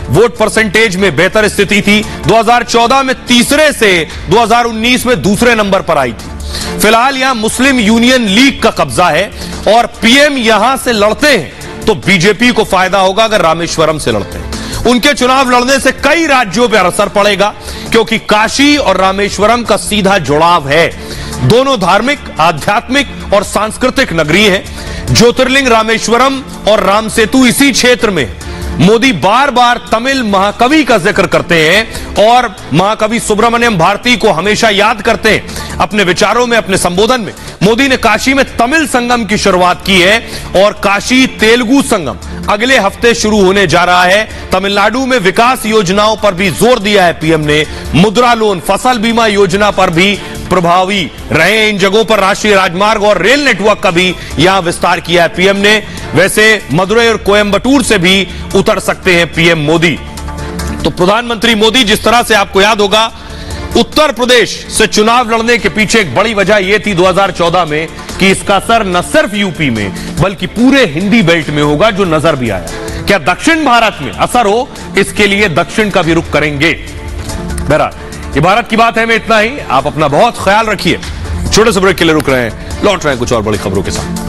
वोट परसेंटेज में बेहतर स्थिति थी। 2014 में तीसरे से 2019 में दूसरे नंबर पर आई थी। फिलहाल यहां मुस्लिम यूनियन लीग का कब्जा है और पीएम यहां से लड़ते हैं तो बीजेपी को फायदा होगा अगर रामेश्वरम से लड़ते हैं। उनके चुनाव लड़ने से कई राज्यों पर असर पड़ेगा क्योंकि काशी और रामेश्वरम का सीधा जुड़ाव है। दोनों धार्मिक, आध्यात्मिक और सांस्कृतिक नगरी है। ज्योतिर्लिंग रामेश्वरम और राम सेतु इसी क्षेत्र में। मोदी बार बार तमिल महाकवि का जिक्र करते हैं और महाकवि सुब्रमण्यम भारती को हमेशा याद करते हैं अपने विचारों में, अपने संबोधन में। मोदी ने काशी में तमिल संगम की शुरुआत की है और काशी तेलुगु संगम अगले हफ्ते शुरू होने जा रहा है। तमिलनाडु में विकास योजनाओं पर भी जोर दिया है पीएम ने। मुद्रा लोन, फसल बीमा योजना पर भी प्रभावी रहे। इन जगहों पर राष्ट्रीय राजमार्ग और रेल नेटवर्क का भी यहां विस्तार किया है पीएम ने। वैसे मदुरई और कोयंबटूर से भी उतर सकते हैं पीएम मोदी। तो प्रधानमंत्री मोदी, जिस तरह से आपको याद होगा, उत्तर प्रदेश से चुनाव लड़ने के पीछे एक बड़ी वजह यह थी 2014 में कि इसका असर न सिर्फ यूपी में बल्कि पूरे हिंदी बेल्ट में होगा, जो नजर भी आया। क्या दक्षिण भारत में असर हो, इसके लिए दक्षिण का भी रुख करेंगे। बहरहाल ये भारत की बात है में इतना ही। आप अपना बहुत ख्याल रखिए। छोटे से ब्रेक के लिए रुक रहे हैं, लौट रहे हैं कुछ और बड़ी खबरों के साथ।